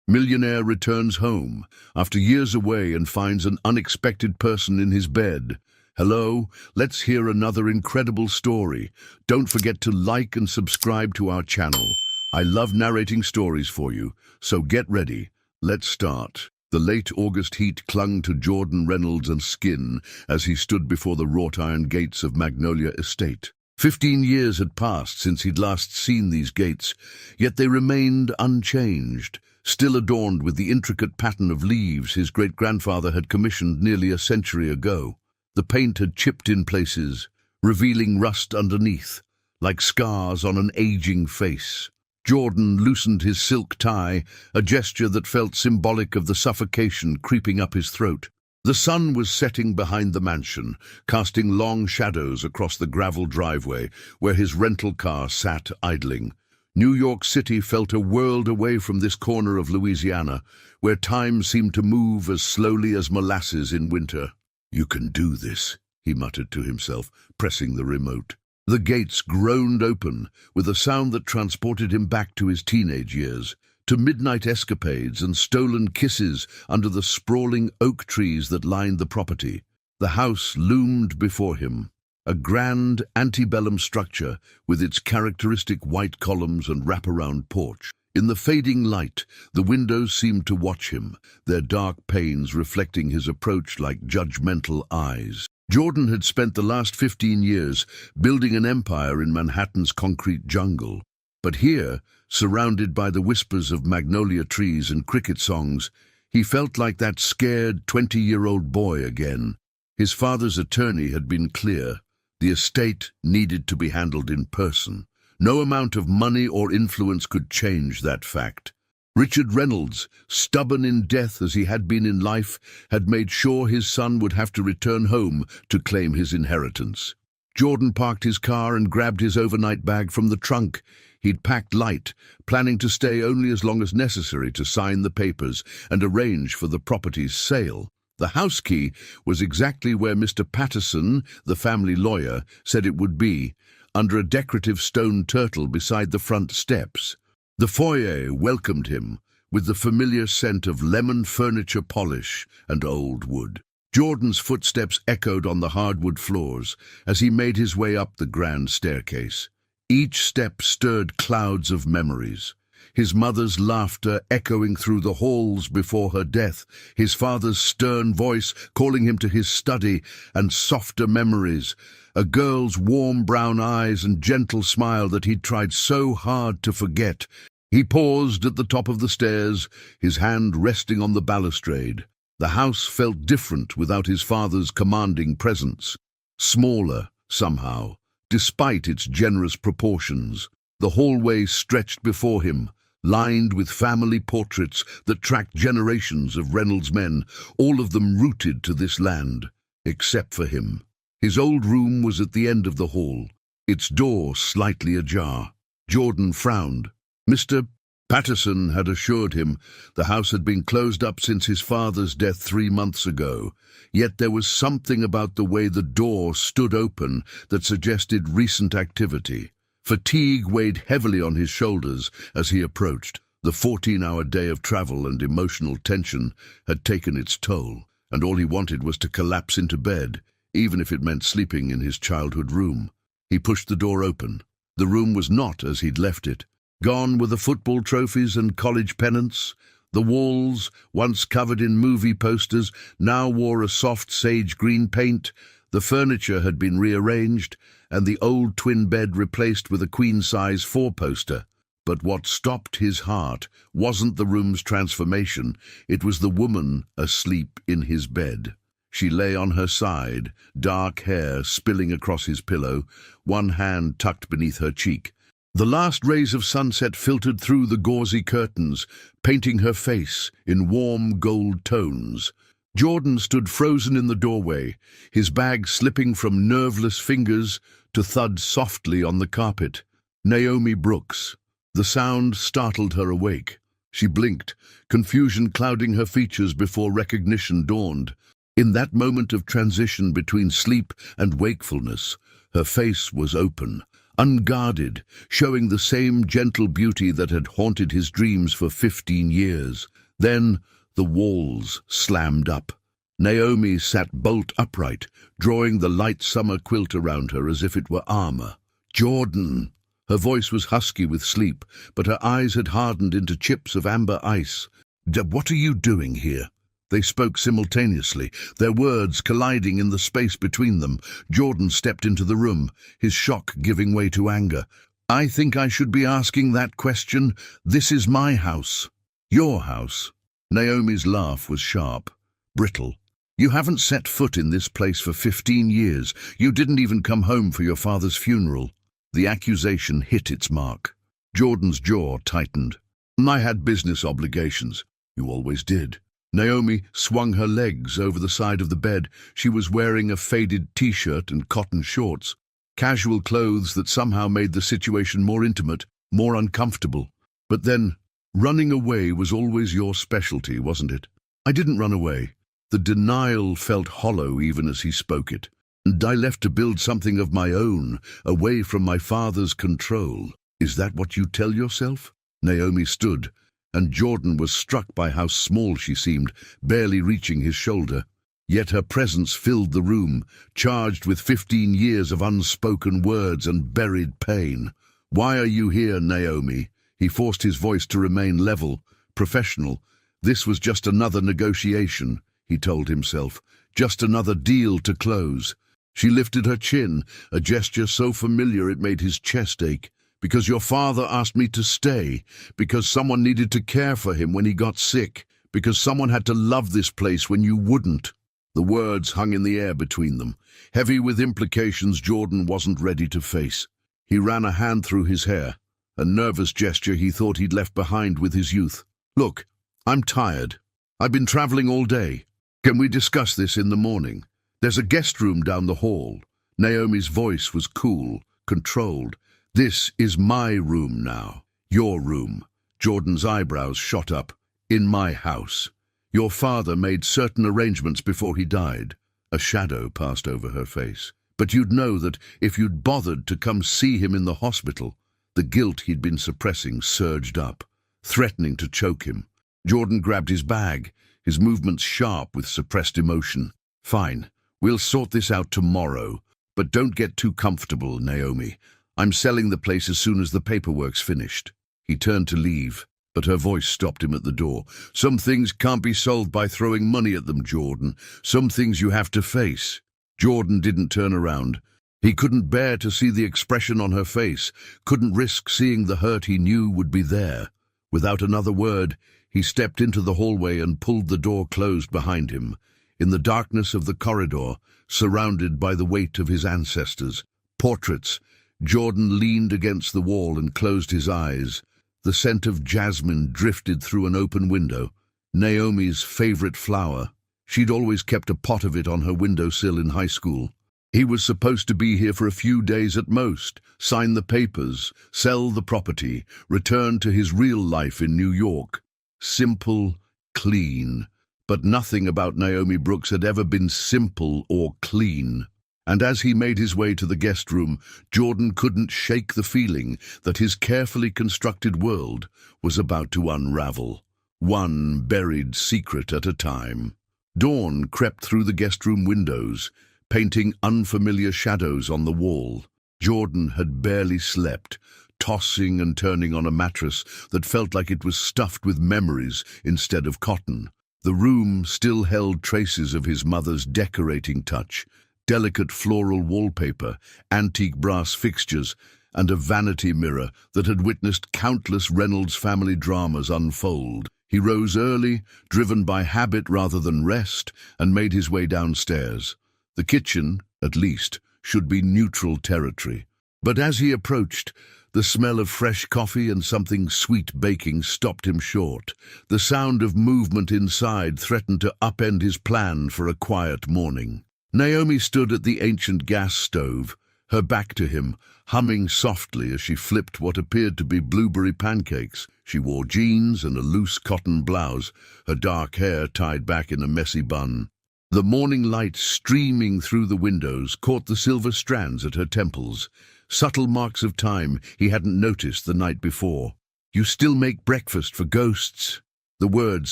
Millionaire returns home after years away and finds an unexpected person in his bed. Hello, let's hear another incredible story. Don't forget to like and subscribe to our channel. I love narrating stories for you, so get ready. Let's start. The late August heat clung to Jordan Reynolds' skin as he stood before the wrought-iron gates of Magnolia Estate. 15 years had passed since he'd last seen these gates, yet they remained unchanged, still adorned with the intricate pattern of leaves his great-grandfather had commissioned nearly a century ago. The paint had chipped in places, revealing rust underneath, like scars on an aging face. Jordan loosened his silk tie, a gesture that felt symbolic of the suffocation creeping up his throat. The sun was setting behind the mansion, casting long shadows across the gravel driveway where his rental car sat idling. New York City felt a world away from this corner of Louisiana, where time seemed to move as slowly as molasses in winter. "You can do this," he muttered to himself, pressing the remote. The gates groaned open, with a sound that transported him back to his teenage years, to midnight escapades and stolen kisses under the sprawling oak trees that lined the property. The house loomed before him, a grand antebellum structure with its characteristic white columns and wraparound porch. In the fading light, the windows seemed to watch him, their dark panes reflecting his approach like judgmental eyes. Jordan had spent the last 15 years building an empire in Manhattan's concrete jungle. But here, surrounded by the whispers of magnolia trees and cricket songs, he felt like that scared 20-year-old boy again. His father's attorney had been clear. The estate needed to be handled in person. No amount of money or influence could change that fact. Richard Reynolds, stubborn in death as he had been in life, had made sure his son would have to return home to claim his inheritance. Jordan parked his car and grabbed his overnight bag from the trunk. He'd packed light, planning to stay only as long as necessary to sign the papers and arrange for the property's sale. The house key was exactly where Mr. Patterson, the family lawyer, said it would be, under a decorative stone turtle beside the front steps. The foyer welcomed him with the familiar scent of lemon furniture polish and old wood. Jordan's footsteps echoed on the hardwood floors as he made his way up the grand staircase. Each step stirred clouds of memories. His mother's laughter echoing through the halls before her death, his father's stern voice calling him to his study, and softer memories, a girl's warm brown eyes and gentle smile that he'd tried so hard to forget. He paused at the top of the stairs, his hand resting on the balustrade. The house felt different without his father's commanding presence. Smaller, somehow, despite its generous proportions. The hallway stretched before him, lined with family portraits that tracked generations of Reynolds men, all of them rooted to this land, except for him. His old room was at the end of the hall, its door slightly ajar. Jordan frowned. Mr. Patterson had assured him the house had been closed up since his father's death 3 months ago, yet there was something about the way the door stood open that suggested recent activity. Fatigue weighed heavily on his shoulders as he approached. The 14-hour day of travel and emotional tension had taken its toll, and all he wanted was to collapse into bed, even if it meant sleeping in his childhood room. He pushed the door open. The room was not as he'd left it. Gone were the football trophies and college pennants. The walls, once covered in movie posters, now wore a soft sage-green paint. The furniture had been rearranged, and the old twin bed replaced with a queen-size 4-poster. But what stopped his heart wasn't the room's transformation, it was the woman asleep in his bed. She lay on her side, dark hair spilling across his pillow, one hand tucked beneath her cheek. The last rays of sunset filtered through the gauzy curtains, painting her face in warm gold tones. Jordan stood frozen in the doorway, his bag slipping from nerveless fingers to thud softly on the carpet. Naomi Brooks. The sound startled her awake. She blinked, confusion clouding her features before recognition dawned. In that moment of transition between sleep and wakefulness, her face was open, unguarded, showing the same gentle beauty that had haunted his dreams for 15 years. Then the walls slammed up. Naomi sat bolt upright, drawing the light summer quilt around her as if it were armor. "Jordan!" Her voice was husky with sleep, but her eyes had hardened into chips of amber ice. "What are you doing here?" They spoke simultaneously, their words colliding in the space between them. Jordan stepped into the room, his shock giving way to anger. "I think I should be asking that question. This is my house." "Your house?" Naomi's laugh was sharp, brittle. "You haven't set foot in this place for 15 years. You didn't even come home for your father's funeral." The accusation hit its mark. Jordan's jaw tightened. "I had business obligations." "You always did." Naomi swung her legs over the side of the bed. She was wearing a faded t-shirt and cotton shorts, casual clothes that somehow made the situation more intimate, more uncomfortable. "But then, running away was always your specialty, wasn't it?" "I didn't run away." The denial felt hollow even as he spoke it. "And I left to build something of my own, away from my father's control." "Is that what you tell yourself?" Naomi stood, and Jordan was struck by how small she seemed, barely reaching his shoulder. Yet her presence filled the room, charged with 15 years of unspoken words and buried pain. "Why are you here, Naomi?" He forced his voice to remain level, professional. This was just another negotiation, he told himself, just another deal to close. She lifted her chin, a gesture so familiar it made his chest ache. "Because your father asked me to stay, because someone needed to care for him when he got sick, because someone had to love this place when you wouldn't." The words hung in the air between them, heavy with implications Jordan wasn't ready to face. He ran a hand through his hair, a nervous gesture he thought he'd left behind with his youth. "Look, I'm tired. I've been traveling all day. Can we discuss this in the morning? There's a guest room down the hall." Naomi's voice was cool, controlled. "This is my room now." "Your room." Jordan's eyebrows shot up. "In my house. Your father made certain arrangements before he died." A shadow passed over her face. "But you'd know that if you'd bothered to come see him in the hospital." The guilt he'd been suppressing surged up, threatening to choke him. Jordan grabbed his bag, his movements sharp with suppressed emotion. "Fine, we'll sort this out tomorrow. But don't get too comfortable, Naomi. I'm selling the place as soon as the paperwork's finished." He turned to leave, but her voice stopped him at the door. "Some things can't be solved by throwing money at them, Jordan. Some things you have to face." Jordan didn't turn around. He couldn't bear to see the expression on her face, couldn't risk seeing the hurt he knew would be there. Without another word, he stepped into the hallway and pulled the door closed behind him. In the darkness of the corridor, surrounded by the weight of his ancestors, portraits, Jordan leaned against the wall and closed his eyes. The scent of jasmine drifted through an open window. Naomi's favorite flower. She'd always kept a pot of it on her windowsill in high school. He was supposed to be here for a few days at most, sign the papers, sell the property, return to his real life in New York. Simple, clean. But nothing about Naomi Brooks had ever been simple or clean. And as he made his way to the guest room, Jordan couldn't shake the feeling that his carefully constructed world was about to unravel, one buried secret at a time. Dawn crept through the guest room windows, painting unfamiliar shadows on the wall. Jordan had barely slept, tossing and turning on a mattress that felt like it was stuffed with memories instead of cotton. The room still held traces of his mother's decorating touch, delicate floral wallpaper, antique brass fixtures, and a vanity mirror that had witnessed countless Reynolds family dramas unfold. He rose early, driven by habit rather than rest, and made his way downstairs. The kitchen, at least, should be neutral territory. But as he approached, the smell of fresh coffee and something sweet baking stopped him short. The sound of movement inside threatened to upend his plan for a quiet morning. Naomi stood at the ancient gas stove, her back to him, humming softly as she flipped what appeared to be blueberry pancakes. She wore jeans and a loose cotton blouse, her dark hair tied back in a messy bun. The morning light streaming through the windows caught the silver strands at her temples, subtle marks of time he hadn't noticed the night before. "You still make breakfast for ghosts." The words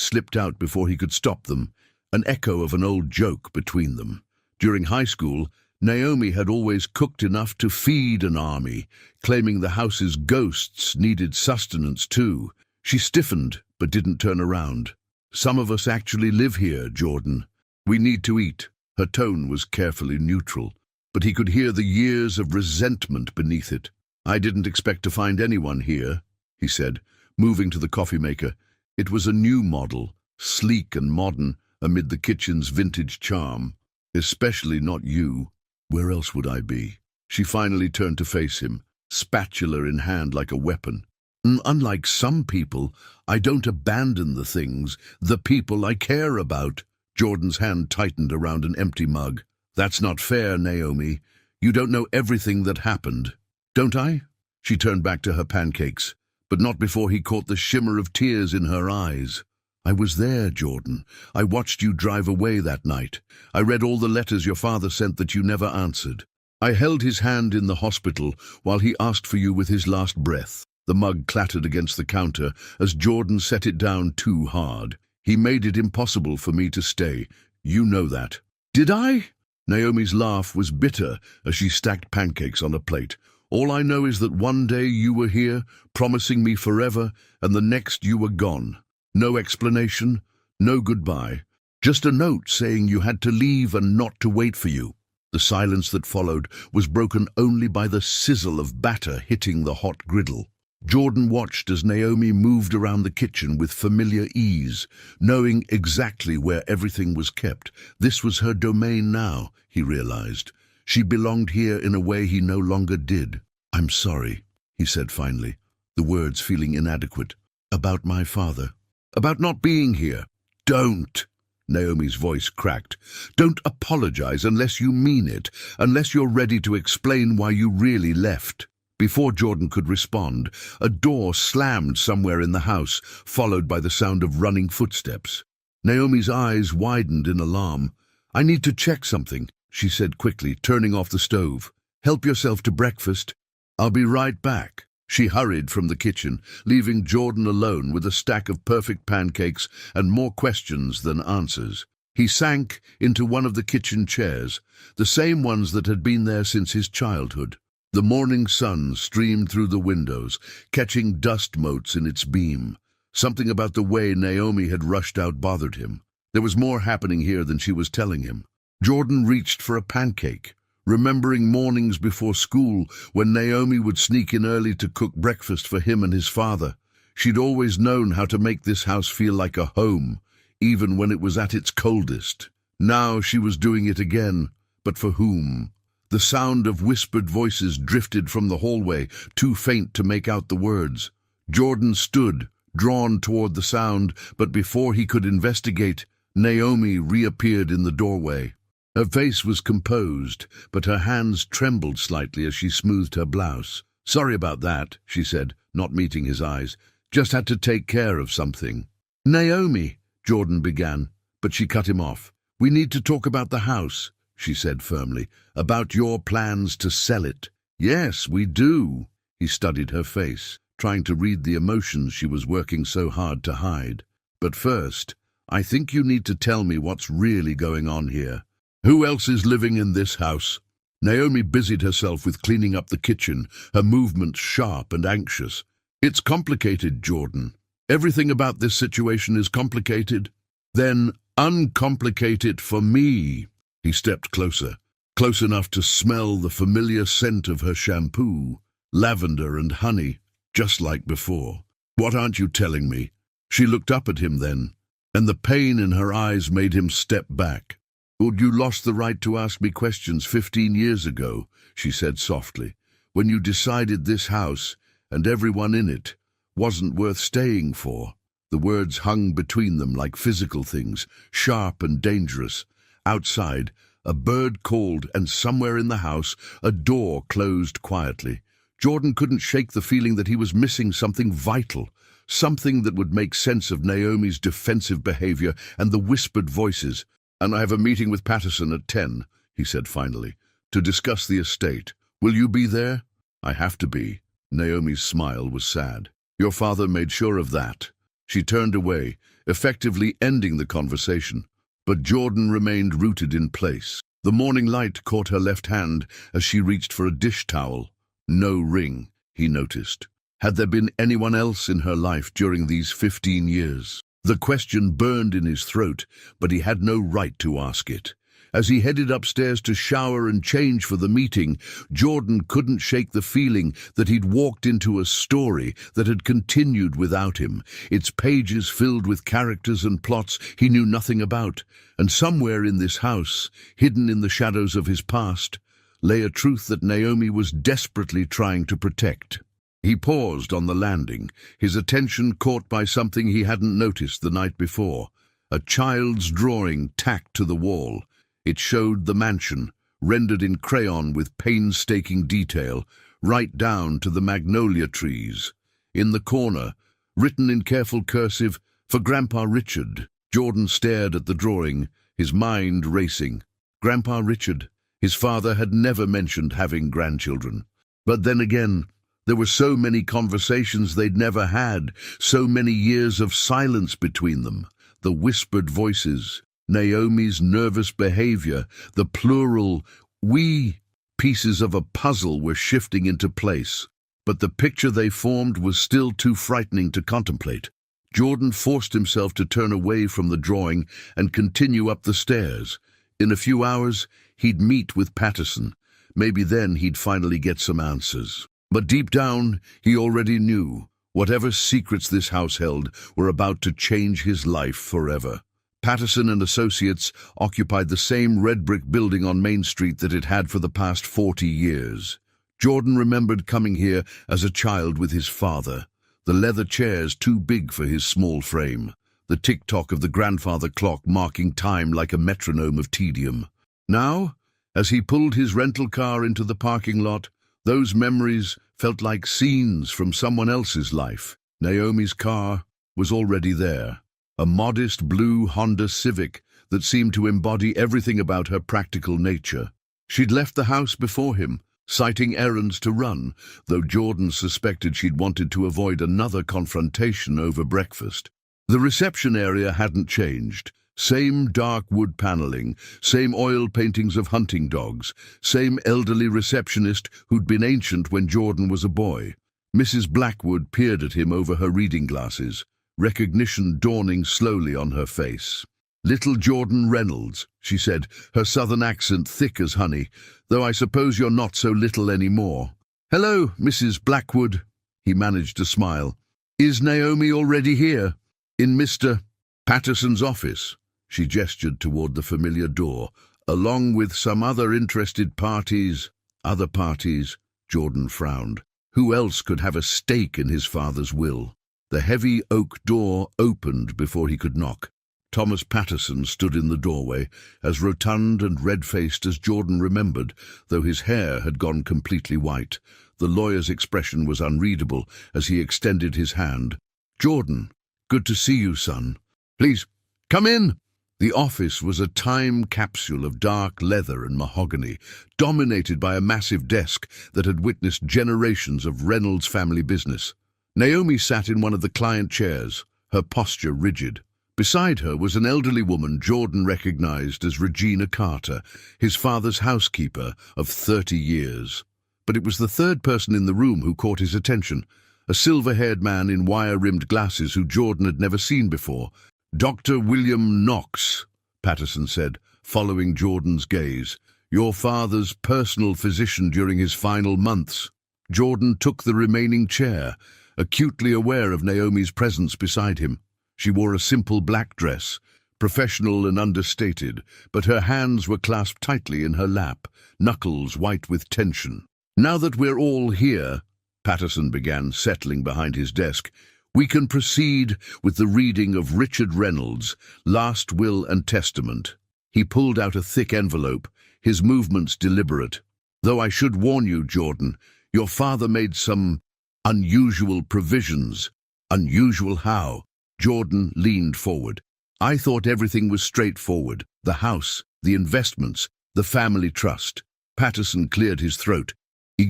slipped out before he could stop them, an echo of an old joke between them. During high school, Naomi had always cooked enough to feed an army, claiming the house's ghosts needed sustenance too. She stiffened, but didn't turn around. "Some of us actually live here, Jordan. We need to eat." Her tone was carefully neutral, but he could hear the years of resentment beneath it. "I didn't expect to find anyone here," he said, moving to the coffee maker. It was a new model, sleek and modern, amid the kitchen's vintage charm. "Especially not you. Where else would I be?" She finally turned to face him, spatula in hand like a weapon. "Unlike some people, I don't abandon the people I care about." Jordan's hand tightened around an empty mug. "That's not fair, Naomi. You don't know everything that happened." "Don't I?" She turned back to her pancakes, but not before he caught the shimmer of tears in her eyes. "I was there, Jordan. I watched you drive away that night. I read all the letters your father sent that you never answered. I held his hand in the hospital while he asked for you with his last breath." The mug clattered against the counter as Jordan set it down too hard. "He made it impossible for me to stay. You know that." "Did I?" Naomi's laugh was bitter as she stacked pancakes on a plate. "All I know is that one day you were here, promising me forever, and the next you were gone. No explanation, no goodbye. Just a note saying you had to leave and not to wait for you." The silence that followed was broken only by the sizzle of batter hitting the hot griddle. Jordan watched as Naomi moved around the kitchen with familiar ease, knowing exactly where everything was kept. This was her domain now, he realized. She belonged here in a way he no longer did. "I'm sorry," he said finally, the words feeling inadequate. "About my father. About not being here." "Don't!" Naomi's voice cracked. "Don't apologize unless you mean it, unless you're ready to explain why you really left." Before Jordan could respond, a door slammed somewhere in the house, followed by the sound of running footsteps. Naomi's eyes widened in alarm. "I need to check something," she said quickly, turning off the stove. "Help yourself to breakfast. I'll be right back." She hurried from the kitchen, leaving Jordan alone with a stack of perfect pancakes and more questions than answers. He sank into one of the kitchen chairs, the same ones that had been there since his childhood. The morning sun streamed through the windows, catching dust motes in its beam. Something about the way Naomi had rushed out bothered him. There was more happening here than she was telling him. Jordan reached for a pancake, remembering mornings before school when Naomi would sneak in early to cook breakfast for him and his father. She'd always known how to make this house feel like a home, even when it was at its coldest. Now she was doing it again, but for whom? The sound of whispered voices drifted from the hallway, too faint to make out the words. Jordan stood, drawn toward the sound, but before he could investigate, Naomi reappeared in the doorway. Her face was composed, but her hands trembled slightly as she smoothed her blouse. "Sorry about that," she said, not meeting his eyes. "Just had to take care of something." "Naomi," Jordan began, but she cut him off. "We need to talk about the house," she said firmly, "about your plans to sell it." "Yes, we do." He studied her face, trying to read the emotions she was working so hard to hide. "But first, I think you need to tell me what's really going on here. Who else is living in this house?" Naomi busied herself with cleaning up the kitchen, her movements sharp and anxious. "It's complicated, Jordan. Everything about this situation is complicated." "Then uncomplicate it for me." He stepped closer, close enough to smell the familiar scent of her shampoo, lavender and honey, just like before. "What aren't you telling me?" She looked up at him then, and the pain in her eyes made him step back. "Well, you lost the right to ask me questions 15 years ago," she said softly, "when you decided this house, and everyone in it, wasn't worth staying for." The words hung between them like physical things, sharp and dangerous. Outside, a bird called, and somewhere in the house, a door closed quietly. Jordan couldn't shake the feeling that he was missing something vital, something that would make sense of Naomi's defensive behavior and the whispered voices. "And I have a meeting with Patterson at 10, he said finally, "to discuss the estate. Will you be there?" I have to be. Naomi's smile was sad. Your father made sure of that. She turned away, effectively ending the conversation. But Jordan remained rooted in place. The morning light caught her left hand as she reached for a dish towel. No ring, he noticed. Had there been anyone else in her life during these 15 years? The question burned in his throat, but he had no right to ask it. As he headed upstairs to shower and change for the meeting, Jordan couldn't shake the feeling that he'd walked into a story that had continued without him, its pages filled with characters and plots he knew nothing about. And somewhere in this house, hidden in the shadows of his past, lay a truth that Naomi was desperately trying to protect. He paused on the landing, his attention caught by something he hadn't noticed the night before, a child's drawing tacked to the wall. It showed the mansion, rendered in crayon with painstaking detail, right down to the magnolia trees. In the corner, written in careful cursive, "For Grandpa Richard." Jordan stared at the drawing, his mind racing. Grandpa Richard. His father had never mentioned having grandchildren. But then again, there were so many conversations they'd never had, so many years of silence between them. The whispered voices, Naomi's nervous behavior, the plural "we" pieces of a puzzle were shifting into place. But the picture they formed was still too frightening to contemplate. Jordan forced himself to turn away from the drawing and continue up the stairs. In a few hours, he'd meet with Patterson. Maybe then he'd finally get some answers. But deep down, he already knew. Whatever secrets this house held were about to change his life forever. Patterson and Associates occupied the same red-brick building on Main Street that it had for the past 40 years. Jordan remembered coming here as a child with his father, the leather chairs too big for his small frame, the tick-tock of the grandfather clock marking time like a metronome of tedium. Now, as he pulled his rental car into the parking lot, those memories felt like scenes from someone else's life. Naomi's car was already there. A modest blue Honda Civic that seemed to embody everything about her practical nature. She'd left the house before him, citing errands to run, though Jordan suspected she'd wanted to avoid another confrontation over breakfast. The reception area hadn't changed. Same dark wood paneling, same oil paintings of hunting dogs, same elderly receptionist who'd been ancient when Jordan was a boy. Mrs. Blackwood peered at him over her reading glasses, recognition dawning slowly on her face. "Little Jordan Reynolds," she said, her southern accent thick as honey, "though I suppose you're not so little anymore." "Hello, Mrs. Blackwood," he managed to smile. "Is Naomi already here? In Mr. Patterson's office?" She gestured toward the familiar door. "Along with some other interested parties." "Other parties?" Jordan frowned. Who else could have a stake in his father's will? The heavy oak door opened before he could knock. Thomas Patterson stood in the doorway, as rotund and red-faced as Jordan remembered, though his hair had gone completely white. The lawyer's expression was unreadable as he extended his hand. "Jordan, good to see you, son. Please, come in." The office was a time capsule of dark leather and mahogany, dominated by a massive desk that had witnessed generations of Reynolds family business. Naomi sat in one of the client chairs, her posture rigid. Beside her was an elderly woman Jordan recognized as Regina Carter, his father's housekeeper of 30 years. But it was the third person in the room who caught his attention, a silver-haired man in wire-rimmed glasses who Jordan had never seen before. "Dr. William Knox," Patterson said, following Jordan's gaze. "Your father's personal physician during his final months." Jordan took the remaining chair, acutely aware of Naomi's presence beside him. She wore a simple black dress, professional and understated, but her hands were clasped tightly in her lap, knuckles white with tension. "Now that we're all here," Patterson began, settling behind his desk, "we can proceed with the reading of Richard Reynolds' last will and testament." He pulled out a thick envelope, his movements deliberate. "Though I should warn you, Jordan, your father made some unusual provisions." "Unusual how?" Jordan leaned forward. "I thought everything was straightforward. The house, the investments, the family trust." Patterson cleared his throat.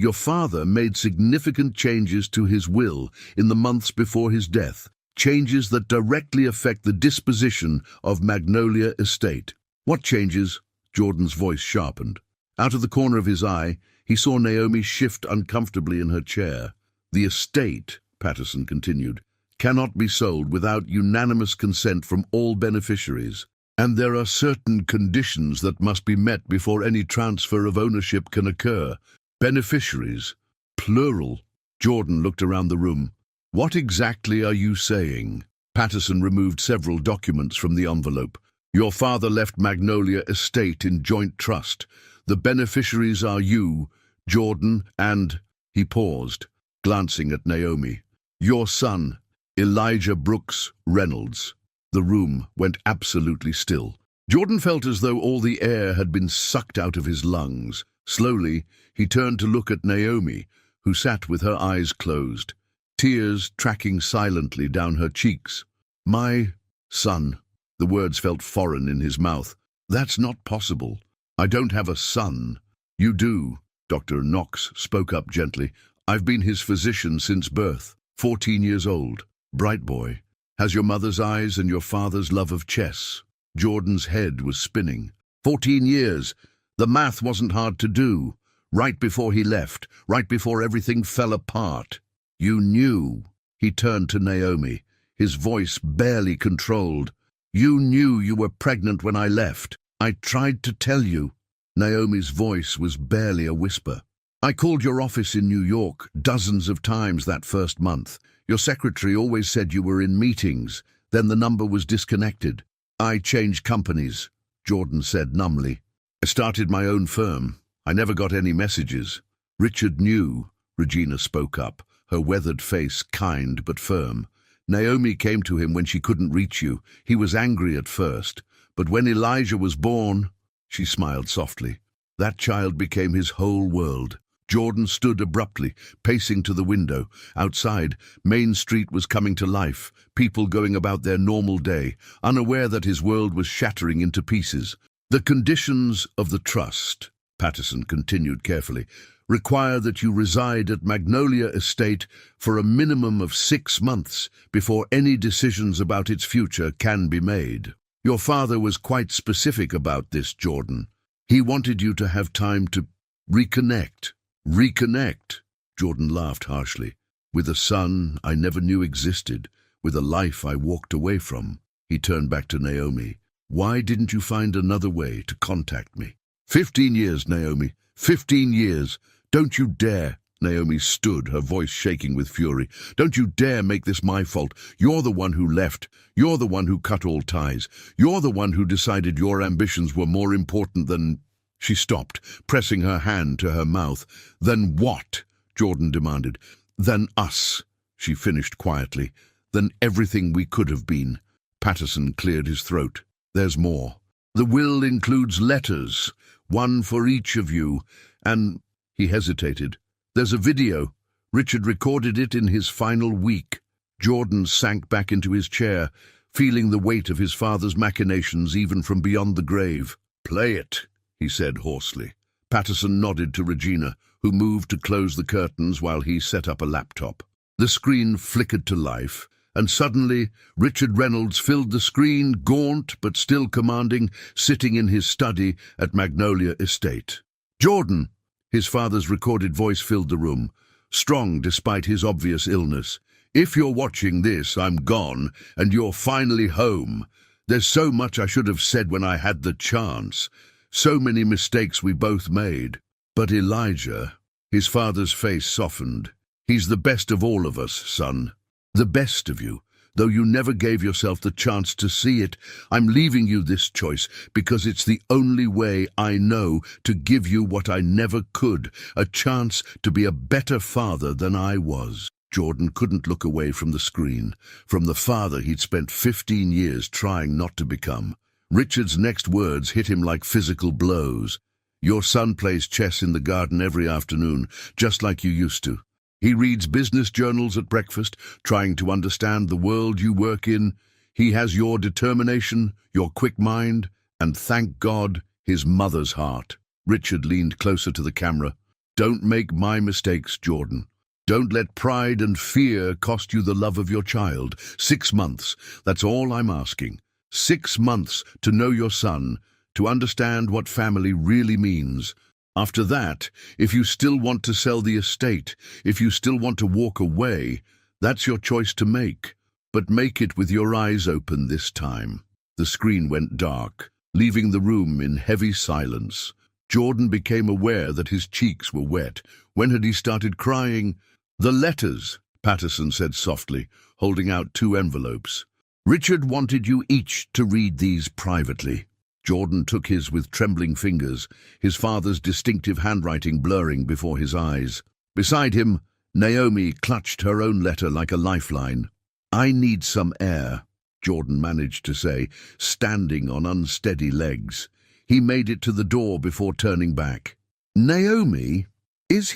Your father made significant changes to his will in the months before his death, changes that directly affect the disposition of Magnolia Estate. What changes? Jordan's voice sharpened. Out of the corner of his eye, he saw Naomi shift uncomfortably in her chair. The estate, Patterson continued, cannot be sold without unanimous consent from all beneficiaries, and there are certain conditions that must be met before any transfer of ownership can occur. Beneficiaries, plural. Jordan looked around the room. What exactly are you saying? Patterson removed several documents from the envelope. Your father left Magnolia Estate in joint trust. The beneficiaries are you, Jordan, and... He paused, glancing at Naomi. Your son, Elijah Brooks Reynolds. The room went absolutely still. Jordan felt as though all the air had been sucked out of his lungs. Slowly, he turned to look at Naomi, who sat with her eyes closed, tears tracking silently down her cheeks. My son. The words felt foreign in his mouth. That's not possible. I don't have a son. You do. Dr. Knox spoke up gently. I've been his physician since birth. 14 years old. Bright boy. Has your mother's eyes and your father's love of chess. Jordan's head was spinning. 14 years. The math wasn't hard to do. Right before he left, right before everything fell apart. You knew. He turned to Naomi, his voice barely controlled. You knew you were pregnant when I left. I tried to tell you. Naomi's voice was barely a whisper. I called your office in New York dozens of times that first month. Your secretary always said you were in meetings. Then the number was disconnected. I changed companies, Jordan said numbly. I started my own firm. I never got any messages. Richard knew, Regina spoke up, her weathered face kind but firm. Naomi came to him when she couldn't reach you. He was angry at first, but when Elijah was born, she smiled softly. That child became his whole world. Jordan stood abruptly, pacing to the window. Outside, Main Street was coming to life, people going about their normal day, unaware that his world was shattering into pieces. The conditions of the trust, Patterson continued carefully, require that you reside at Magnolia Estate for a minimum of 6 months before any decisions about its future can be made. Your father was quite specific about this, Jordan. He wanted you to have time to reconnect. Reconnect, Jordan laughed harshly. With a son I never knew existed, with a life I walked away from. He turned back to Naomi. Why didn't you find another way to contact me? 15 years, Naomi. 15 years. Don't you dare. Naomi stood, her voice shaking with fury. Don't you dare make this my fault. You're the one who left. You're the one who cut all ties. You're the one who decided your ambitions were more important than... She stopped, pressing her hand to her mouth. Than what? Jordan demanded. Than us, she finished quietly. Than everything we could have been. Patterson cleared his throat. There's more. The will includes letters, one for each of you, and... He hesitated. There's a video. Richard recorded it in his final week. Jordan sank back into his chair, feeling the weight of his father's machinations even from beyond the grave. Play it, he said hoarsely. Patterson nodded to Regina, who moved to close the curtains while he set up a laptop. The screen flickered to life, and suddenly Richard Reynolds filled the screen, gaunt but still commanding, sitting in his study at Magnolia Estate. Jordan! His father's recorded voice filled the room, strong despite his obvious illness. If you're watching this, I'm gone, and you're finally home. There's so much I should have said when I had the chance. So many mistakes we both made. But Elijah, his father's face softened. He's the best of all of us, son. The best of you. Though you never gave yourself the chance to see it, I'm leaving you this choice because it's the only way I know to give you what I never could, a chance to be a better father than I was. Jordan couldn't look away from the screen, from the father he'd spent 15 years trying not to become. Richard's next words hit him like physical blows. Your son plays chess in the garden every afternoon, just like you used to. He reads business journals at breakfast, trying to understand the world you work in. He has your determination, your quick mind, and thank God, his mother's heart. Richard leaned closer to the camera. Don't make my mistakes, Jordan. Don't let pride and fear cost you the love of your child. 6 months, that's all I'm asking. 6 months to know your son, to understand what family really means. After that, if you still want to sell the estate, if you still want to walk away, that's your choice to make. But make it with your eyes open this time. The screen went dark, leaving the room in heavy silence. Jordan became aware that his cheeks were wet. When had he started crying? "The letters," Patterson said softly, holding out 2 envelopes. "Richard wanted you each to read these privately." Jordan took his with trembling fingers, his father's distinctive handwriting blurring before his eyes. Beside him, Naomi clutched her own letter like a lifeline. "I need some air," Jordan managed to say, standing on unsteady legs. He made it to the door before turning back. "Naomi, is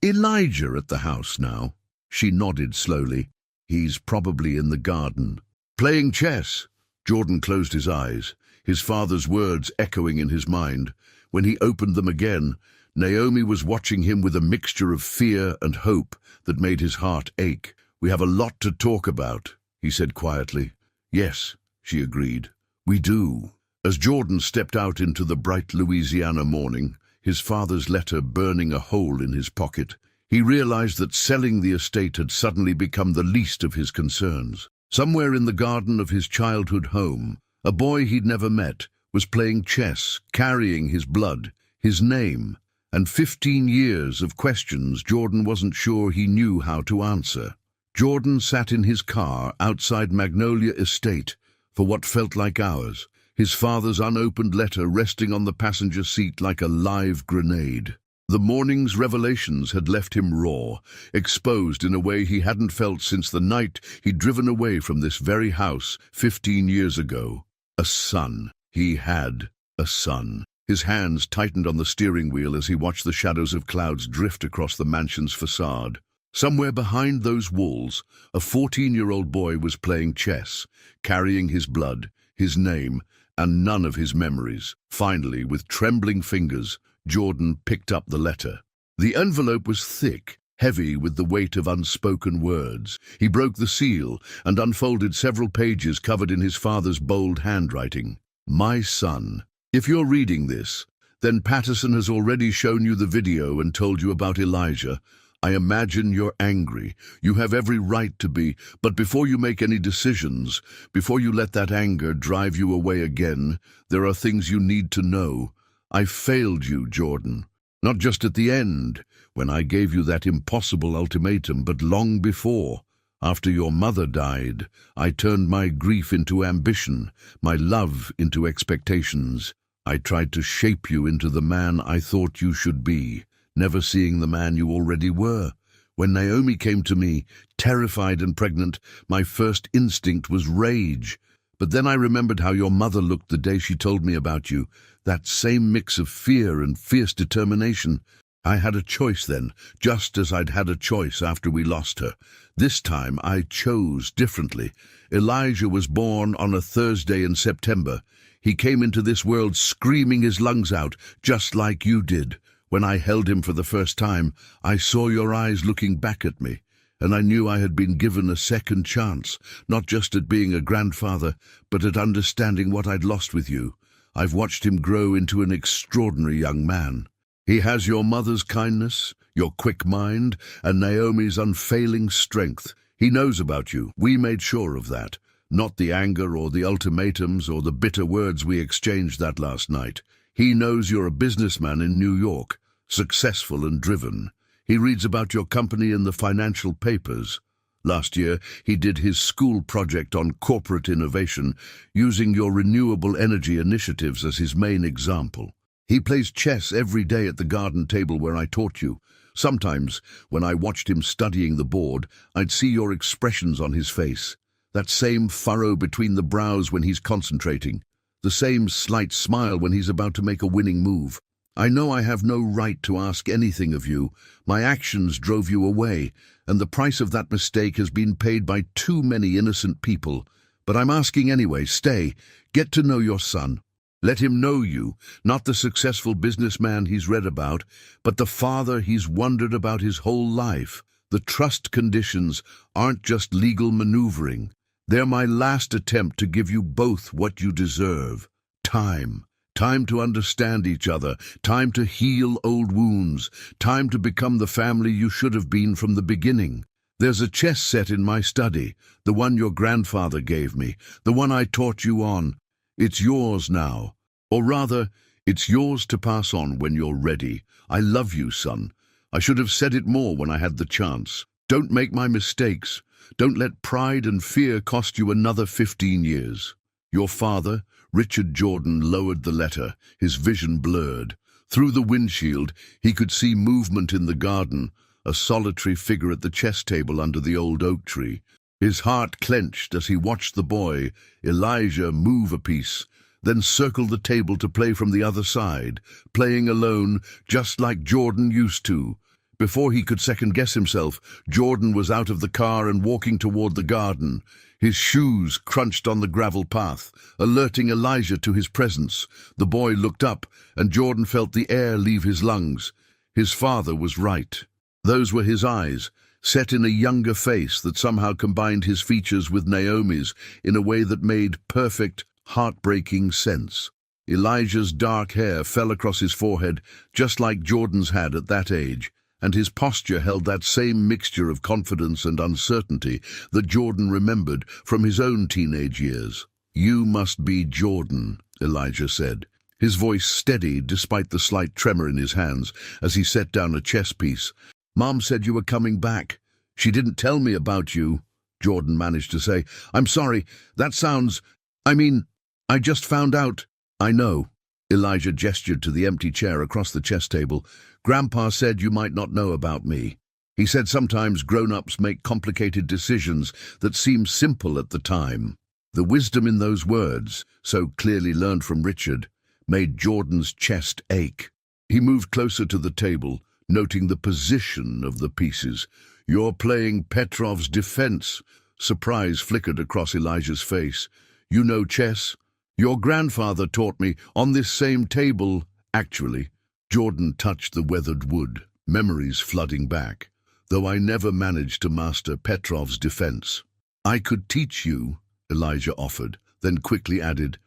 Elijah at the house now?" She nodded slowly. "He's probably in the garden." "Playing chess." Jordan closed his eyes, his father's words echoing in his mind. When he opened them again, Naomi was watching him with a mixture of fear and hope that made his heart ache. "We have a lot to talk about," he said quietly. "Yes," she agreed, "we do." As Jordan stepped out into the bright Louisiana morning, his father's letter burning a hole in his pocket, he realized that selling the estate had suddenly become the least of his concerns. Somewhere in the garden of his childhood home, a boy he'd never met was playing chess, carrying his blood, his name, and 15 years of questions Jordan wasn't sure he knew how to answer. Jordan sat in his car outside Magnolia Estate for what felt like hours, his father's unopened letter resting on the passenger seat like a live grenade. The morning's revelations had left him raw, exposed in a way he hadn't felt since the night he'd driven away from this very house 15 years ago. A son. He had a son. His hands tightened on the steering wheel as he watched the shadows of clouds drift across the mansion's facade. Somewhere behind those walls, a 14-year-old boy was playing chess, carrying his blood, his name, and none of his memories. Finally, with trembling fingers, Jordan picked up the letter. The envelope was thick, heavy with the weight of unspoken words. He broke the seal and unfolded several pages covered in his father's bold handwriting. "My son, if you're reading this, then Patterson has already shown you the video and told you about Elijah. I imagine you're angry. You have every right to be, but before you make any decisions, before you let that anger drive you away again, there are things you need to know. I failed you, Jordan. Not just at the end, when I gave you that impossible ultimatum, but long before. After your mother died, I turned my grief into ambition, my love into expectations. I tried to shape you into the man I thought you should be, never seeing the man you already were. When Naomi came to me, terrified and pregnant, my first instinct was rage. But then I remembered how your mother looked the day she told me about you, that same mix of fear and fierce determination. I had a choice then, just as I'd had a choice after we lost her. This time I chose differently. Elijah was born on a Thursday in September. He came into this world screaming his lungs out, just like you did. When I held him for the first time, I saw your eyes looking back at me, and I knew I had been given a second chance, not just at being a grandfather, but at understanding what I'd lost with you. I've watched him grow into an extraordinary young man. He has your mother's kindness, your quick mind, and Naomi's unfailing strength. He knows about you. We made sure of that. Not the anger or the ultimatums or the bitter words we exchanged that last night. He knows you're a businessman in New York, successful and driven. He reads about your company in the financial papers. Last year, he did his school project on corporate innovation, using your renewable energy initiatives as his main example. He plays chess every day at the garden table where I taught you. Sometimes, when I watched him studying the board, I'd see your expressions on his face. That same furrow between the brows when he's concentrating. The same slight smile when he's about to make a winning move. I know I have no right to ask anything of you. My actions drove you away, and the price of that mistake has been paid by too many innocent people. But I'm asking anyway, stay, get to know your son. Let him know you, not the successful businessman he's read about, but the father he's wondered about his whole life. The trust conditions aren't just legal maneuvering. They're my last attempt to give you both what you deserve. Time. Time to understand each other. Time to heal old wounds. Time to become the family you should have been from the beginning. There's a chess set in my study, the one your grandfather gave me, the one I taught you on. It's yours now. Or rather, it's yours to pass on when you're ready. I love you, son. I should have said it more when I had the chance. Don't make my mistakes. Don't let pride and fear cost you another 15 years. Your father, Richard Jordan, lowered the letter, his vision blurred. Through the windshield, he could see movement in the garden, a solitary figure at the chess table under the old oak tree. His heart clenched as he watched the boy, Elijah, move a piece, then circle the table to play from the other side, playing alone, just like Jordan used to. Before he could second-guess himself, Jordan was out of the car and walking toward the garden. His shoes crunched on the gravel path, alerting Elijah to his presence. The boy looked up, and Jordan felt the air leave his lungs. His father was right. Those were his eyes, set in a younger face that somehow combined his features with Naomi's in a way that made perfect, heartbreaking sense. Elijah's dark hair fell across his forehead, just like Jordan's had at that age, and his posture held that same mixture of confidence and uncertainty that Jordan remembered from his own teenage years. "You must be Jordan," Elijah said. His voice steady despite the slight tremor in his hands as he set down a chess piece. "Mom said you were coming back. She didn't tell me about you," Jordan managed to say. "I'm sorry, that sounds... I just found out." "I know." Elijah gestured to the empty chair across the chess table. "Grandpa said you might not know about me. He said sometimes grown-ups make complicated decisions that seem simple at the time." The wisdom in those words, so clearly learned from Richard, made Jordan's chest ache. He moved closer to the table, noting the position of the pieces. "You're playing Petrov's defense." Surprise flickered across Elijah's face. "You know chess?" "Your grandfather taught me on this same table, actually." Jordan touched the weathered wood, memories flooding back. "Though I never managed to master Petrov's defense." "I could teach you," Elijah offered, then quickly added,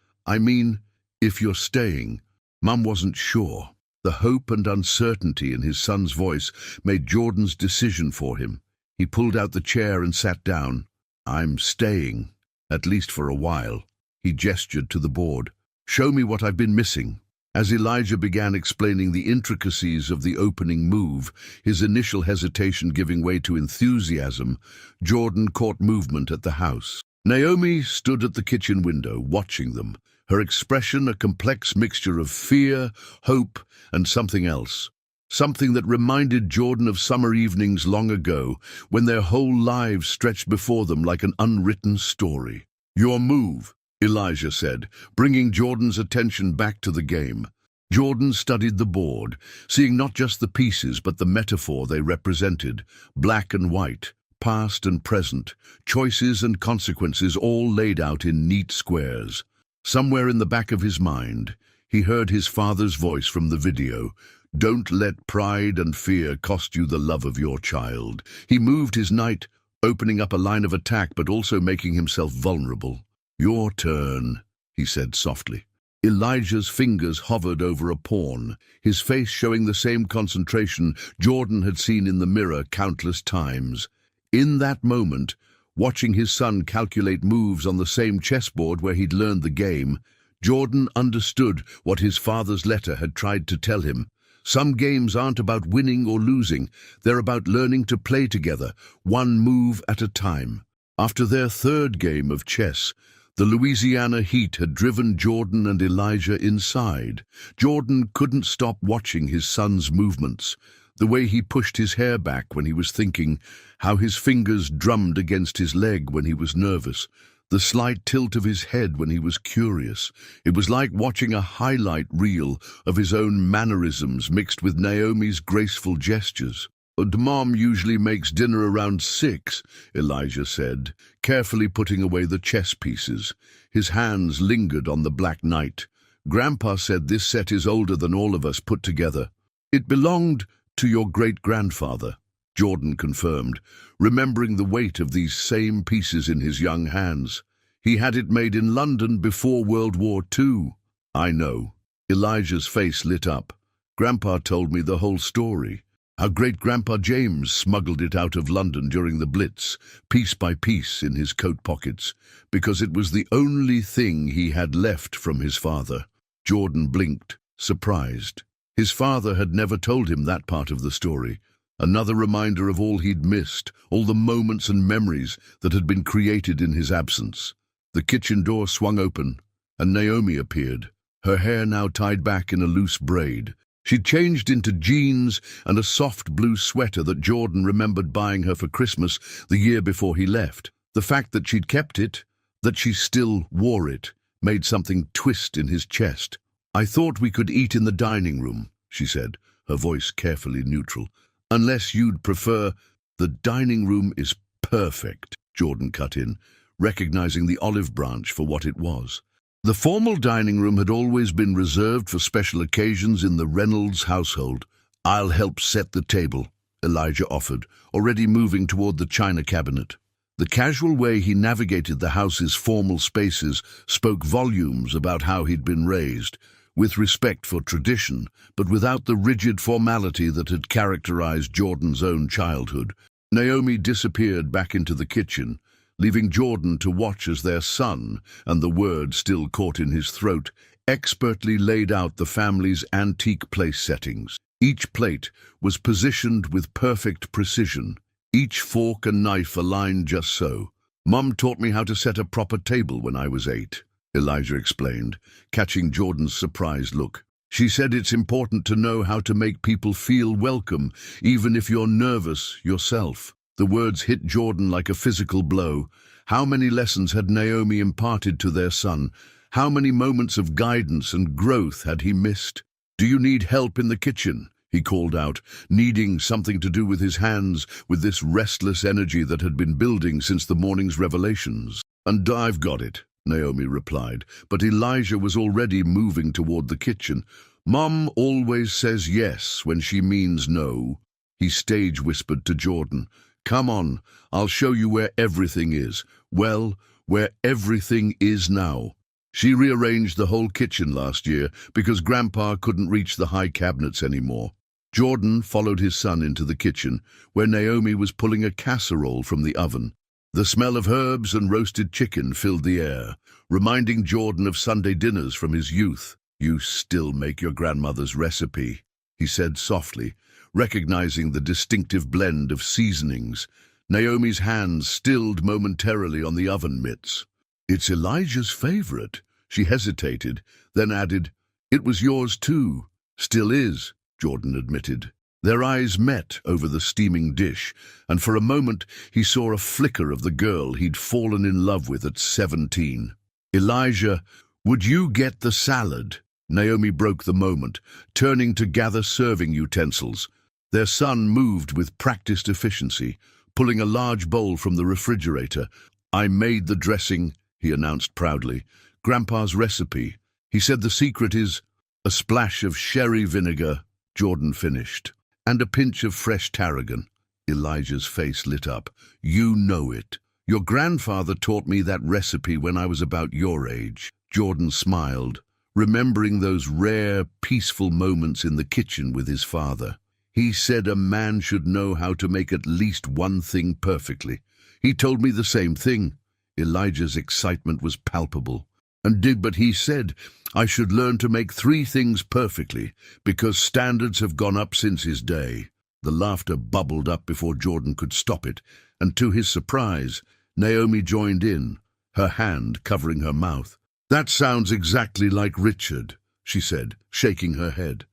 "if you're staying." Mum wasn't sure. The hope and uncertainty in his son's voice made Jordan's decision for him. He pulled out the chair and sat down. "I'm staying, at least for a while." He gestured to the board. "Show me what I've been missing." As Elijah began explaining the intricacies of the opening move, his initial hesitation giving way to enthusiasm, Jordan caught movement at the house. Naomi stood at the kitchen window, watching them, her expression a complex mixture of fear, hope, and something else. Something that reminded Jordan of summer evenings long ago, when their whole lives stretched before them like an unwritten story. "Your move," Elijah said, bringing Jordan's attention back to the game. Jordan studied the board, seeing not just the pieces but the metaphor they represented, black and white, past and present, choices and consequences all laid out in neat squares. Somewhere in the back of his mind, he heard his father's voice from the video. "Don't let pride and fear cost you the love of your child." He moved his knight, opening up a line of attack but also making himself vulnerable. "Your turn," he said softly. Elijah's fingers hovered over a pawn, his face showing the same concentration Jordan had seen in the mirror countless times. In that moment, watching his son calculate moves on the same chessboard where he'd learned the game, Jordan understood what his father's letter had tried to tell him. Some games aren't about winning or losing, they're about learning to play together, one move at a time. After their third game of chess, the Louisiana heat had driven Jordan and Elijah inside. Jordan couldn't stop watching his son's movements, the way he pushed his hair back when he was thinking, how his fingers drummed against his leg when he was nervous, the slight tilt of his head when he was curious. It was like watching a highlight reel of his own mannerisms mixed with Naomi's graceful gestures. "And Mom usually makes dinner around 6, Elijah said, carefully putting away the chess pieces. His hands lingered on the black knight. Grandpa said this set is older than all of us put together. It belonged to your great-grandfather, Jordan confirmed, remembering the weight of these same pieces in his young hands. He had it made in London before World War II. I know. Elijah's face lit up. Grandpa told me the whole story. How great-grandpa James smuggled it out of London during the Blitz, piece by piece in his coat pockets, because it was the only thing he had left from his father. Jordan blinked, surprised. His father had never told him that part of the story. Another reminder of all he'd missed, all the moments and memories that had been created in his absence. The kitchen door swung open, and Naomi appeared, her hair now tied back in a loose braid. She'd changed into jeans and a soft blue sweater that Jordan remembered buying her for Christmas the year before he left. The fact that she'd kept it, that she still wore it, made something twist in his chest. "I thought we could eat in the dining room," she said, her voice carefully neutral. "Unless you'd prefer—" "The dining room is perfect," Jordan cut in, recognizing the olive branch for what it was. The formal dining room had always been reserved for special occasions in the Reynolds household. "I'll help set the table," Elijah offered, already moving toward the china cabinet. The casual way he navigated the house's formal spaces spoke volumes about how he'd been raised, with respect for tradition, but without the rigid formality that had characterized Jordan's own childhood. Naomi disappeared back into the kitchen, leaving Jordan to watch as their son, and the word still caught in his throat, expertly laid out the family's antique place settings. Each plate was positioned with perfect precision, each fork and knife aligned just so. "Mum taught me how to set a proper table when I was 8, Elijah explained, catching Jordan's surprised look. "She said it's important to know how to make people feel welcome, even if you're nervous yourself." The words hit Jordan like a physical blow. How many lessons had Naomi imparted to their son? How many moments of guidance and growth had he missed? "Do you need help in the kitchen?" he called out, needing something to do with his hands, with this restless energy that had been building since the morning's revelations. "And I've got it," Naomi replied, but Elijah was already moving toward the kitchen. "Mom always says yes when she means no," he stage whispered to Jordan. "Come on, I'll show you where everything is. Well, where everything is now." She rearranged the whole kitchen last year because Grandpa couldn't reach the high cabinets anymore. Jordan followed his son into the kitchen, where Naomi was pulling a casserole from the oven. The smell of herbs and roasted chicken filled the air, reminding Jordan of Sunday dinners from his youth. "You still make your grandmother's recipe," he said softly, recognizing the distinctive blend of seasonings. Naomi's hands stilled momentarily on the oven mitts. "It's Elijah's favorite." She hesitated, then added, "It was yours too." "Still is," Jordan admitted. Their eyes met over the steaming dish, and for a moment he saw a flicker of the girl he'd fallen in love with at 17. "Elijah, would you get the salad?" Naomi broke the moment, turning to gather serving utensils. Their son moved with practiced efficiency, pulling a large bowl from the refrigerator. "I made the dressing," he announced proudly. "Grandpa's recipe. He said the secret is—" "A splash of sherry vinegar," Jordan finished, "and a pinch of fresh tarragon." Elijah's face lit up. "You know it. Your grandfather taught me that recipe when I was about your age." Jordan smiled, remembering those rare, peaceful moments in the kitchen with his father. "He said a man should know how to make at least one thing perfectly. He told me the same thing." Elijah's excitement was palpable. But he said I should learn to make 3 things perfectly, because standards have gone up since his day." The laughter bubbled up before Jordan could stop it, and to his surprise, Naomi joined in, her hand covering her mouth. "That sounds exactly like Richard," she said, shaking her head.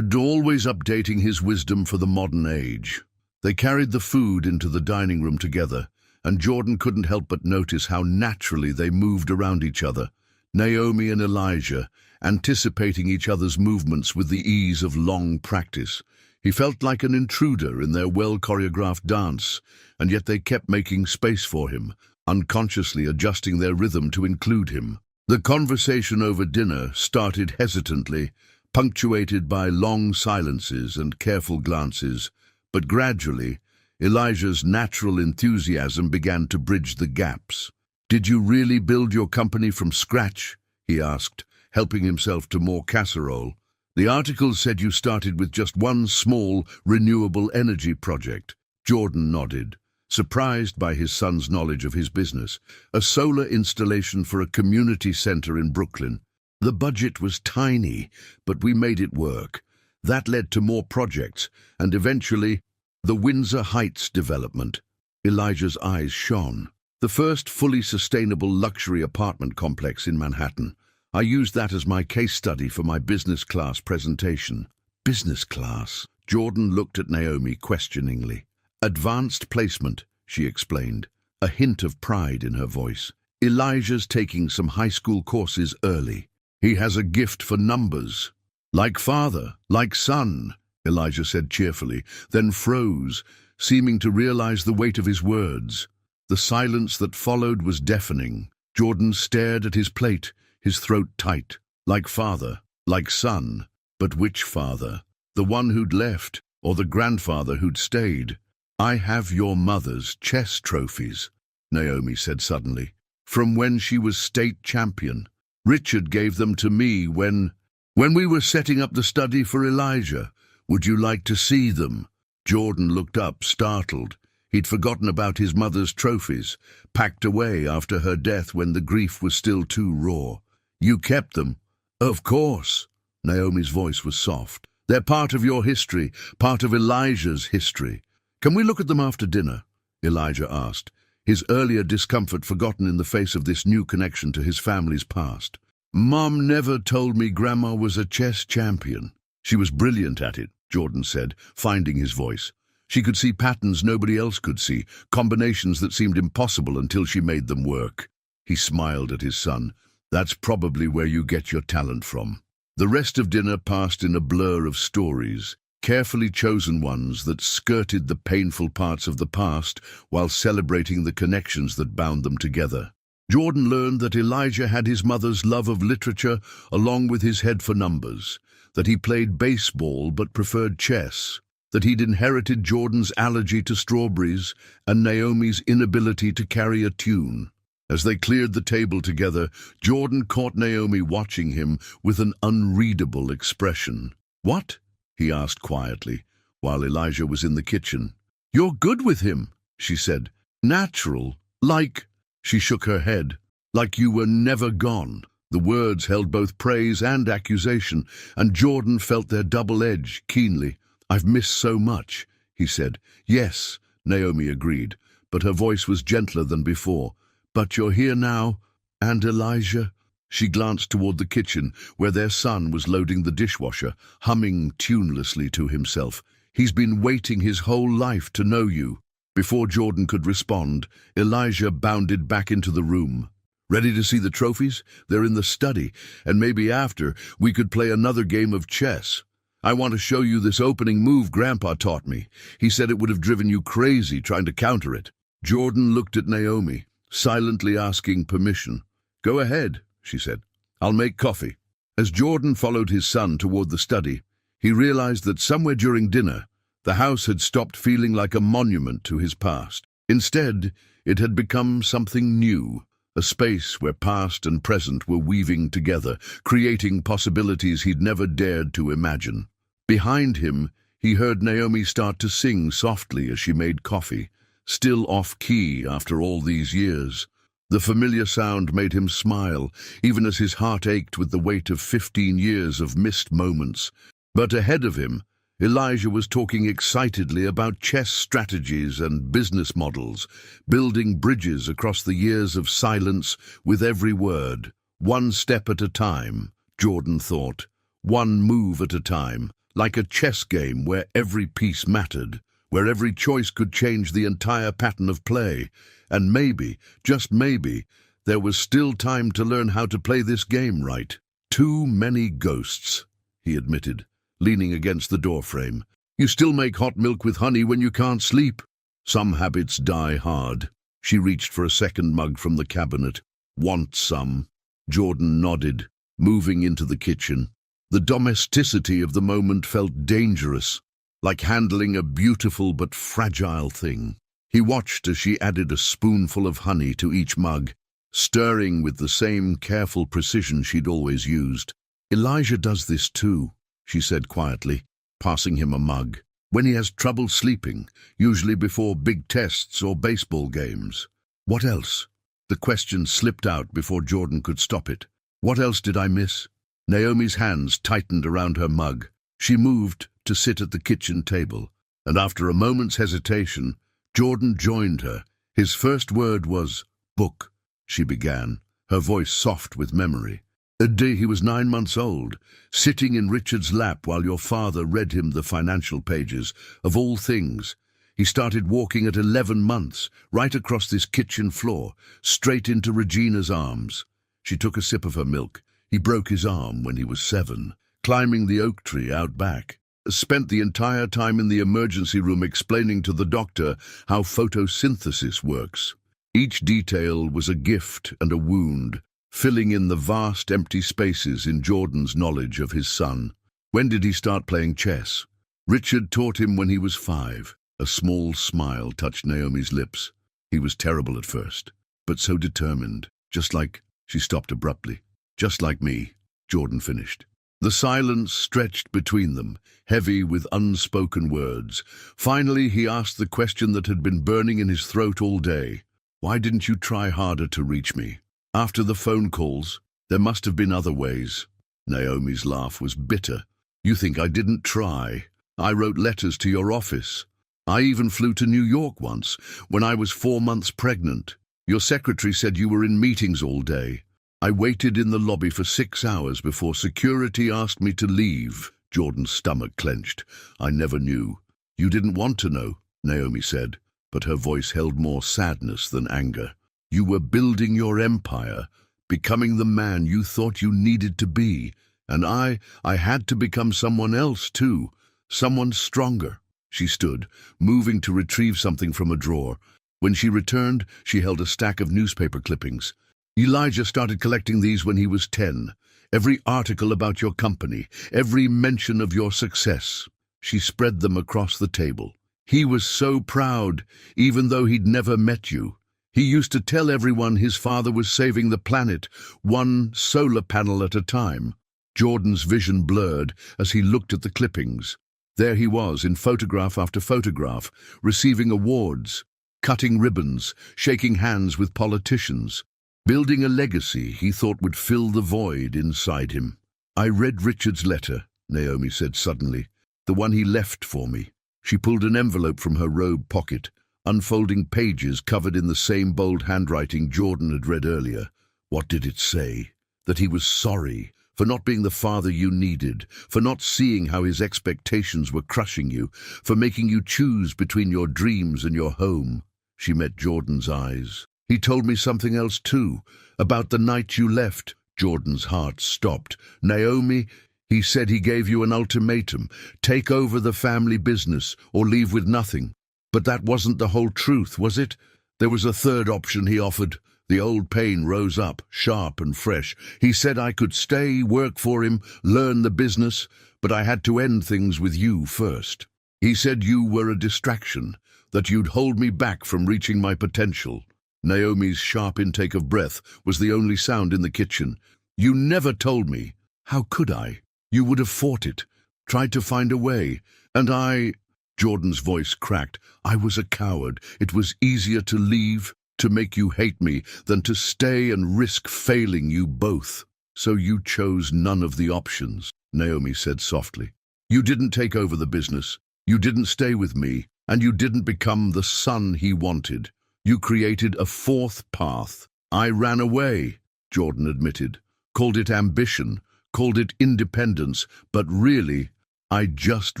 "Always updating his wisdom for the modern age." They carried the food into the dining room together, and Jordan couldn't help but notice how naturally they moved around each other, Naomi and Elijah, anticipating each other's movements with the ease of long practice. He felt like an intruder in their well-choreographed dance, and yet they kept making space for him, unconsciously adjusting their rhythm to include him. The conversation over dinner started hesitantly, punctuated by long silences and careful glances, but gradually, Elijah's natural enthusiasm began to bridge the gaps. "Did you really build your company from scratch?" he asked, helping himself to more casserole. "The article said you started with just one small, renewable energy project." Jordan nodded, surprised by his son's knowledge of his business, a solar installation for a community center in Brooklyn. "The budget was tiny, but we made it work. That led to more projects, and eventually, the Windsor Heights development." Elijah's eyes shone. "The first fully sustainable luxury apartment complex in Manhattan. I used that as my case study for my business class presentation." "Business class?" Jordan looked at Naomi questioningly. "Advanced placement," she explained, a hint of pride in her voice. "Elijah's taking some high school courses early. He has a gift for numbers." "Like father, like son," Elijah said cheerfully, then froze, seeming to realize the weight of his words. The silence that followed was deafening. Jordan stared at his plate, his throat tight. "Like father, like son. But which father? The one who'd left, or the grandfather who'd stayed?" "I have your mother's chess trophies," Naomi said suddenly, "from when she was state champion. Richard gave them to me when we were setting up the study for Elijah. Would you like to see them?" Jordan looked up, startled. He'd forgotten about his mother's trophies, packed away after her death when the grief was still too raw. "You kept them?" "Of course." Naomi's voice was soft. "They're part of your history, part of Elijah's history." "Can we look at them after dinner?" Elijah asked, his earlier discomfort forgotten in the face of this new connection to his family's past. "Mom never told me Grandma was a chess champion." "She was brilliant at it," Jordan said, finding his voice. "She could see patterns nobody else could see, combinations that seemed impossible until she made them work." He smiled at his son. "That's probably where you get your talent from." The rest of dinner passed in a blur of stories, carefully chosen ones that skirted the painful parts of the past while celebrating the connections that bound them together. Jordan learned that Elijah had his mother's love of literature along with his head for numbers, that he played baseball but preferred chess, that he'd inherited Jordan's allergy to strawberries and Naomi's inability to carry a tune. As they cleared the table together, Jordan caught Naomi watching him with an unreadable expression. "What?" he asked quietly, while Elijah was in the kitchen. "You're good with him," she said. "Natural, like—" She shook her head. "Like you were never gone." The words held both praise and accusation, and Jordan felt their double edge keenly. "I've missed so much," he said. "Yes," Naomi agreed, but her voice was gentler than before. "But you're here now, and Elijah?" She glanced toward the kitchen, where their son was loading the dishwasher, humming tunelessly to himself. "He's been waiting his whole life to know you." Before Jordan could respond, Elijah bounded back into the room. "Ready to see the trophies? They're in the study, and maybe after, we could play another game of chess. I want to show you this opening move Grandpa taught me. He said it would have driven you crazy trying to counter it." Jordan looked at Naomi, silently asking permission. "Go ahead," she said. "I'll make coffee." As Jordan followed his son toward the study, he realized that somewhere during dinner, the house had stopped feeling like a monument to his past. Instead, it had become something new, a space where past and present were weaving together, creating possibilities he'd never dared to imagine. Behind him, he heard Naomi start to sing softly as she made coffee, still off-key after all these years. The familiar sound made him smile, even as his heart ached with the weight of 15 years of missed moments. But ahead of him, Elijah was talking excitedly about chess strategies and business models, building bridges across the years of silence with every word. One step at a time, Jordan thought. One move at a time, like a chess game where every piece mattered, where every choice could change the entire pattern of play. And maybe, just maybe, there was still time to learn how to play this game right. "Too many ghosts," he admitted, leaning against the doorframe. "You still make hot milk with honey when you can't sleep." "Some habits die hard." She reached for a second mug from the cabinet. "Want some?" Jordan nodded, moving into the kitchen. The domesticity of the moment felt dangerous, like handling a beautiful but fragile thing. He watched as she added a spoonful of honey to each mug, stirring with the same careful precision she'd always used. "Elijah does this too," she said quietly, passing him a mug. "When he has trouble sleeping, usually before big tests or baseball games." "What else?" The question slipped out before Jordan could stop it. "What else did I miss?" Naomi's hands tightened around her mug. She moved to sit at the kitchen table, and after a moment's hesitation, Jordan joined her. His first word was, "Book," she began, her voice soft with memory. "A day he was 9 months old, sitting in Richard's lap while your father read him the financial pages, of all things. He started walking at 11 months, right across this kitchen floor, straight into Regina's arms. She took a sip of her milk. He broke his arm when he was 7, climbing the oak tree out back. Spent the entire time in the emergency room explaining to the doctor how photosynthesis works. Each detail was a gift and a wound, filling in the vast empty spaces in Jordan's knowledge of his son. When did he start playing chess? Richard taught him when he was 5. A small smile touched Naomi's lips. He was terrible at first, but so determined, just like... She stopped abruptly. "Just like me," Jordan finished. The silence stretched between them, heavy with unspoken words. Finally, he asked the question that had been burning in his throat all day. "Why didn't you try harder to reach me? After the phone calls, there must have been other ways." Naomi's laugh was bitter. "You think I didn't try? I wrote letters to your office. I even flew to New York once, when I was 4 months pregnant. Your secretary said you were in meetings all day. I waited in the lobby for 6 hours before security asked me to leave." Jordan's stomach clenched. "I never knew." "You didn't want to know," Naomi said, but her voice held more sadness than anger. "You were building your empire, becoming the man you thought you needed to be, and I had to become someone else too, someone stronger." She stood, moving to retrieve something from a drawer. When she returned, she held a stack of newspaper clippings. "Elijah started collecting these when he was 10. Every article about your company, every mention of your success." She spread them across the table. "He was so proud, even though he'd never met you. He used to tell everyone his father was saving the planet, one solar panel at a time." Jordan's vision blurred as he looked at the clippings. There he was, in photograph after photograph, receiving awards, cutting ribbons, shaking hands with politicians, building a legacy he thought would fill the void inside him. "I read Richard's letter," Naomi said suddenly, "the one he left for me." She pulled an envelope from her robe pocket, unfolding pages covered in the same bold handwriting Jordan had read earlier. What did it say? That he was sorry for not being the father you needed, for not seeing how his expectations were crushing you, for making you choose between your dreams and your home. She met Jordan's eyes. "He told me something else too, about the night you left." Jordan's heart stopped. "Naomi, he said he gave you an ultimatum. Take over the family business or leave with nothing. But that wasn't the whole truth, was it? There was a third option he offered." The old pain rose up, sharp and fresh. "He said I could stay, work for him, learn the business, but I had to end things with you first. He said you were a distraction, that you'd hold me back from reaching my potential." Naomi's sharp intake of breath was the only sound in the kitchen. "You never told me." "How could I? You would have fought it, tried to find a way. And I..." Jordan's voice cracked. "I was a coward. It was easier to leave, to make you hate me, than to stay and risk failing you both. So you chose none of the options," Naomi said softly. "You didn't take over the business. You didn't stay with me. And you didn't become the son he wanted. You created a fourth path." "I ran away," Jordan admitted. "Called it ambition, called it independence, but really, I just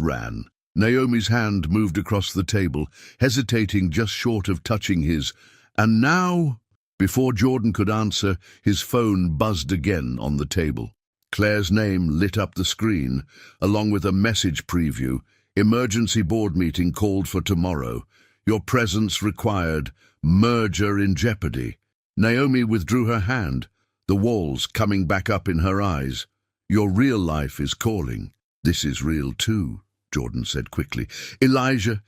ran." Naomi's hand moved across the table, hesitating just short of touching his. "And now..." Before Jordan could answer, his phone buzzed again on the table. Claire's name lit up the screen, along with a message preview. "Emergency board meeting called for tomorrow. Your presence required. Merger in jeopardy." Naomi withdrew her hand. the walls coming back up in her eyes. Your real life is calling. This is real too, Jordan said quickly. Elijah,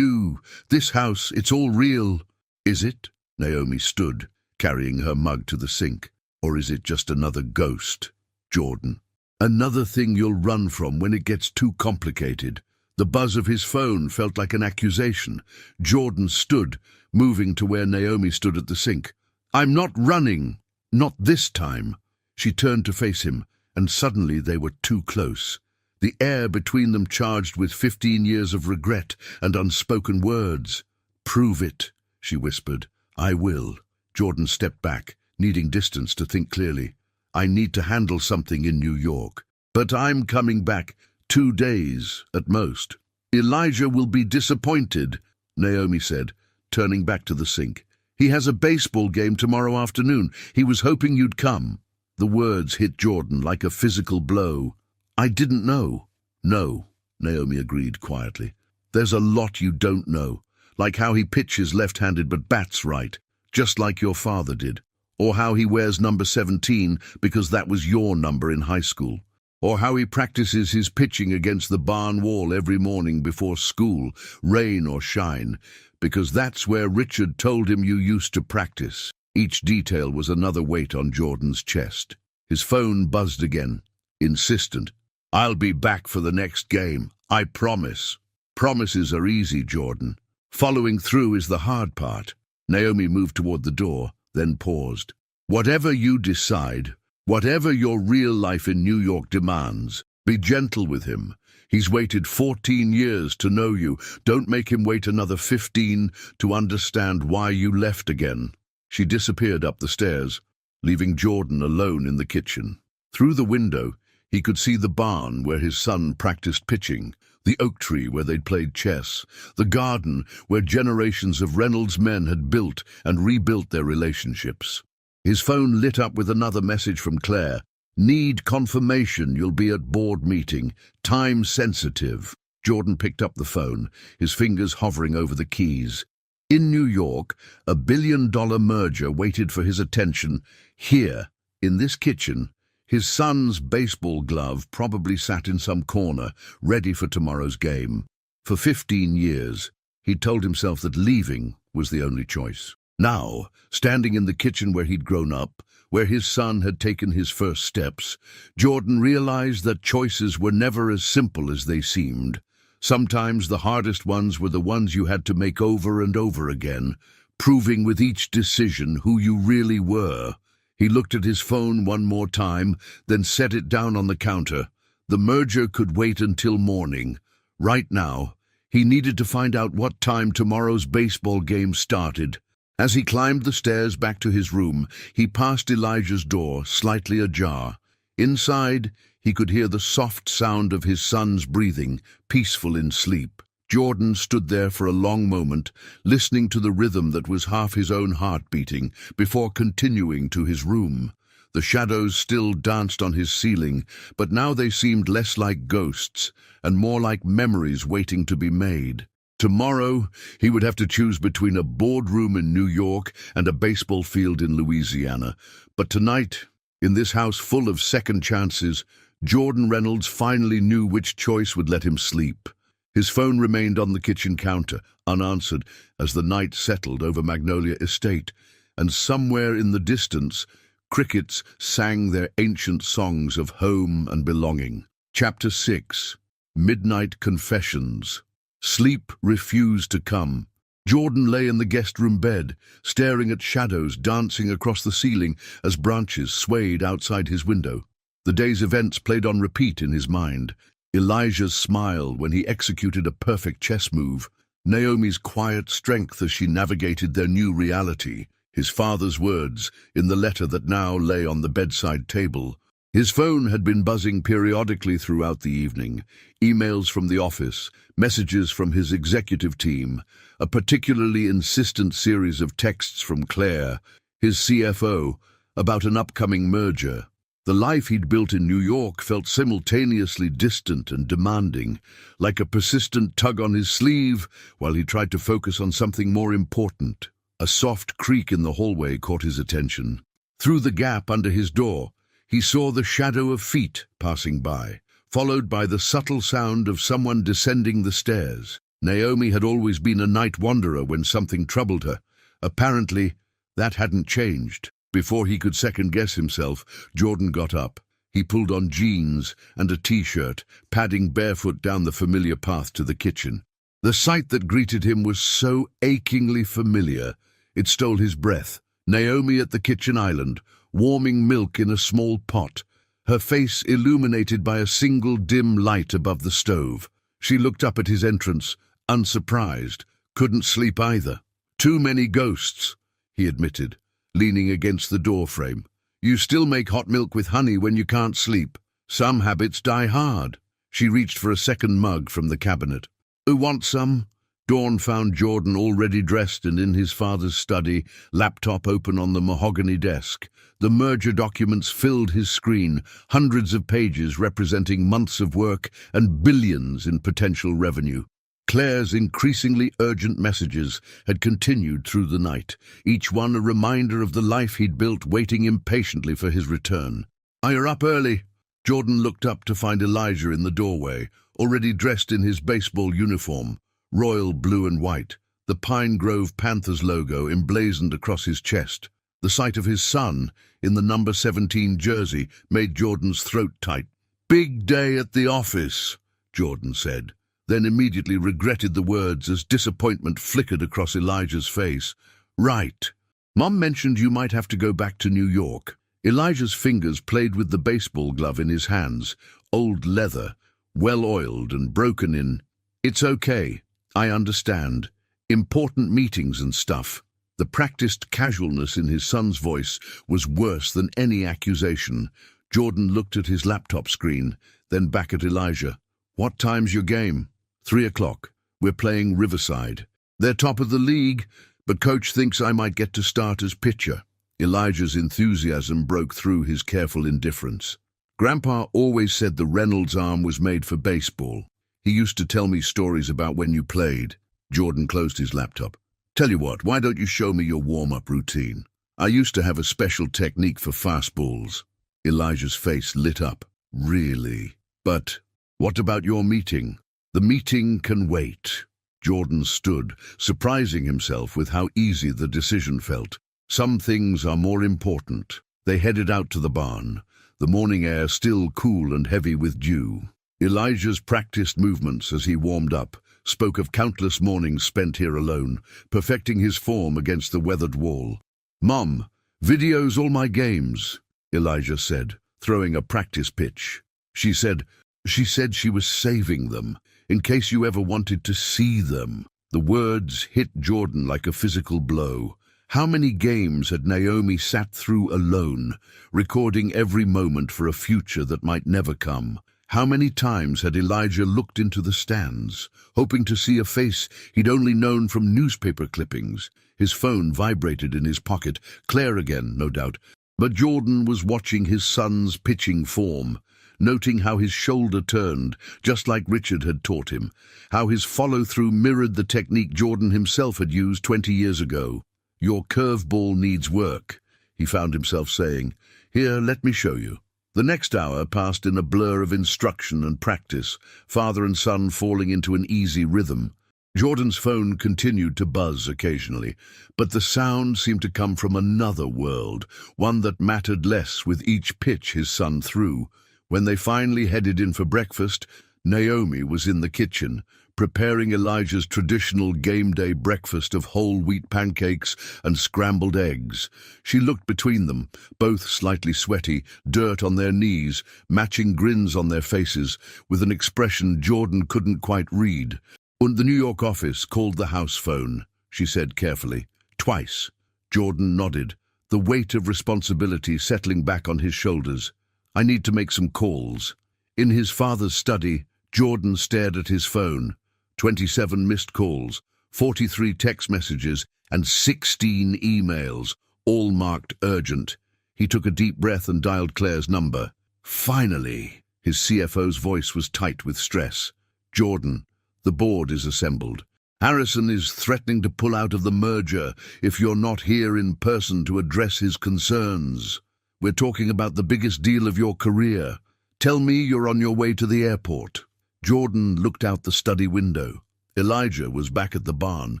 this house, it's all real. Is it? Naomi stood, carrying her mug to the sink. Or is it just another ghost? Jordan. Another thing you'll run from when it gets too complicated. The buzz of his phone felt like an accusation. Jordan stood, moving to where Naomi stood at the sink. I'm not running. Not this time. She turned to face him, and suddenly they were too close. The air between them charged with 15 years of regret and unspoken words. Prove it, she whispered. I will. Jordan stepped back, needing distance to think clearly. I need to handle something in New York. But I'm coming back 2 days at most. Elijah will be disappointed, Naomi said, turning back to the sink. He has a baseball game tomorrow afternoon. He was hoping you'd come. The words hit Jordan like a physical blow. I didn't know. No, Naomi agreed quietly. There's a lot you don't know, like how he pitches left-handed but bats right, just like your father did. Or how he wears number 17 because that was your number in high school. Or how he practices his pitching against the barn wall every morning before school, rain or shine, because that's where Richard told him you used to practice. Each detail was another weight on Jordan's chest. His phone buzzed again, insistent. I'll be back for the next game, I promise. Promises are easy, Jordan. Following through is the hard part. Naomi moved toward the door, then paused. Whatever you decide, whatever your real life in New York demands, be gentle with him. He's waited 14 years to know you. Don't make him wait another 15 to understand why you left again. She disappeared up the stairs, leaving Jordan alone in the kitchen. Through the window, he could see the barn where his son practiced pitching, the oak tree where they'd played chess, the garden where generations of Reynolds men had built and rebuilt their relationships. His phone lit up with another message from Claire. Need confirmation you'll be at board meeting. Time sensitive. Jordan picked up the phone, his fingers hovering over the keys. In New York, a billion-dollar merger waited for his attention. Here, in this kitchen, his son's baseball glove probably sat in some corner, ready for tomorrow's game. For 15 years, he'd told himself that leaving was the only choice. Now, standing in the kitchen where he'd grown up, where his son had taken his first steps, Jordan realized that choices were never as simple as they seemed. Sometimes the hardest ones were the ones you had to make over and over again, proving with each decision who you really were. He looked at his phone one more time, then set it down on the counter. The merger could wait until morning. Right now, he needed to find out what time tomorrow's baseball game started. As he climbed the stairs back to his room, he passed Elijah's door, slightly ajar. Inside, he could hear the soft sound of his son's breathing, peaceful in sleep. Jordan stood there for a long moment, listening to the rhythm that was half his own heart beating, before continuing to his room. The shadows still danced on his ceiling, but now they seemed less like ghosts, and more like memories waiting to be made. Tomorrow, he would have to choose between a boardroom in New York and a baseball field in Louisiana. But tonight, in this house full of second chances, Jordan Reynolds finally knew which choice would let him sleep. His phone remained on the kitchen counter, unanswered, as the night settled over Magnolia Estate, and somewhere in the distance, crickets sang their ancient songs of home and belonging. Chapter 6. Midnight Confessions. Sleep refused to come. Jordan lay in the guest-room bed, staring at shadows dancing across the ceiling as branches swayed outside his window. The day's events played on repeat in his mind. Elijah's smile when he executed a perfect chess move, Naomi's quiet strength as she navigated their new reality, his father's words in the letter that now lay on the bedside table. His phone had been buzzing periodically throughout the evening, emails from the office, messages from his executive team, a particularly insistent series of texts from Claire, his CFO, about an upcoming merger. The life he'd built in New York felt simultaneously distant and demanding, like a persistent tug on his sleeve while he tried to focus on something more important. A soft creak in the hallway caught his attention. Through the gap under his door, he saw the shadow of feet passing by, followed by the subtle sound of someone descending the stairs. Naomi had always been a night wanderer when something troubled her. Apparently, that hadn't changed. Before he could second-guess himself, Jordan got up. He pulled on jeans and a t-shirt, padding barefoot down the familiar path to the kitchen. The sight that greeted him was so achingly familiar, it stole his breath. Naomi at the kitchen island, warming milk in a small pot, her face illuminated by a single dim light above the stove. She looked up at his entrance, unsurprised. Couldn't sleep either. "Too many ghosts," he admitted, leaning against the doorframe. "You still make hot milk with honey when you can't sleep. Some habits die hard." She reached for a second mug from the cabinet. "Who wants some?" Dawn found Jordan already dressed and in his father's study, laptop open on the mahogany desk. The merger documents filled his screen, hundreds of pages representing months of work and billions in potential revenue. Claire's increasingly urgent messages had continued through the night, each one a reminder of the life he'd built, waiting impatiently for his return. "You're up early." Jordan looked up to find Elijah in the doorway, already dressed in his baseball uniform, royal blue and white, the Pine Grove Panthers logo emblazoned across his chest. The sight of his son in the number 17 jersey made Jordan's throat tight. "Big day at the office," Jordan said, then immediately regretted the words as disappointment flickered across Elijah's face. "Right. Mom mentioned you might have to go back to New York." Elijah's fingers played with the baseball glove in his hands, old leather, well-oiled and broken in. "It's okay. I understand. Important meetings and stuff." The practiced casualness in his son's voice was worse than any accusation. Jordan looked at his laptop screen, then back at Elijah. "What time's your game?" 3 o'clock. We're playing Riverside. They're top of the league, but coach thinks I might get to start as pitcher." Elijah's enthusiasm broke through his careful indifference. "Grandpa always said the Reynolds arm was made for baseball. He used to tell me stories about when you played." Jordan closed his laptop. "Tell you what, why don't you show me your warm-up routine? I used to have a special technique for fastballs." Elijah's face lit up. "Really? But what about your meeting?" "The meeting can wait." Jordan stood, surprising himself with how easy the decision felt. Some things are more important. They headed out to the barn, the morning air still cool and heavy with dew. Elijah's practiced movements as he warmed up spoke of countless mornings spent here alone, perfecting his form against the weathered wall. "Mom, video's all my games," Elijah said, throwing a practice pitch. She said she was saving them, in case you ever wanted to see them." The words hit Jordan like a physical blow. How many games had Naomi sat through alone, recording every moment for a future that might never come? How many times had Elijah looked into the stands, hoping to see a face he'd only known from newspaper clippings? His phone vibrated in his pocket. Claire again, no doubt. But Jordan was watching his son's pitching form, noting how his shoulder turned, just like Richard had taught him, how his follow-through mirrored the technique Jordan himself had used 20 years ago. "Your curveball needs work," he found himself saying. "Here, let me show you." The next hour passed in a blur of instruction and practice, father and son falling into an easy rhythm. Jordan's phone continued to buzz occasionally, but the sound seemed to come from another world, one that mattered less with each pitch his son threw. When they finally headed in for breakfast, Naomi was in the kitchen, preparing Elijah's traditional game day breakfast of whole wheat pancakes and scrambled eggs. She looked between them, both slightly sweaty, dirt on their knees, matching grins on their faces, with an expression Jordan couldn't quite read. "The New York office called the house phone," she said carefully. "Twice." Jordan nodded, the weight of responsibility settling back on his shoulders. "I need to make some calls." In his father's study, Jordan stared at his phone. 27 missed calls, 43 text messages, and 16 emails, all marked urgent. He took a deep breath and dialed Claire's number. "Finally!" His CFO's voice was tight with stress. "Jordan, the board is assembled. Harrison is threatening to pull out of the merger if you're not here in person to address his concerns. We're talking about the biggest deal of your career. Tell me you're on your way to the airport." Jordan looked out the study window. Elijah was back at the barn,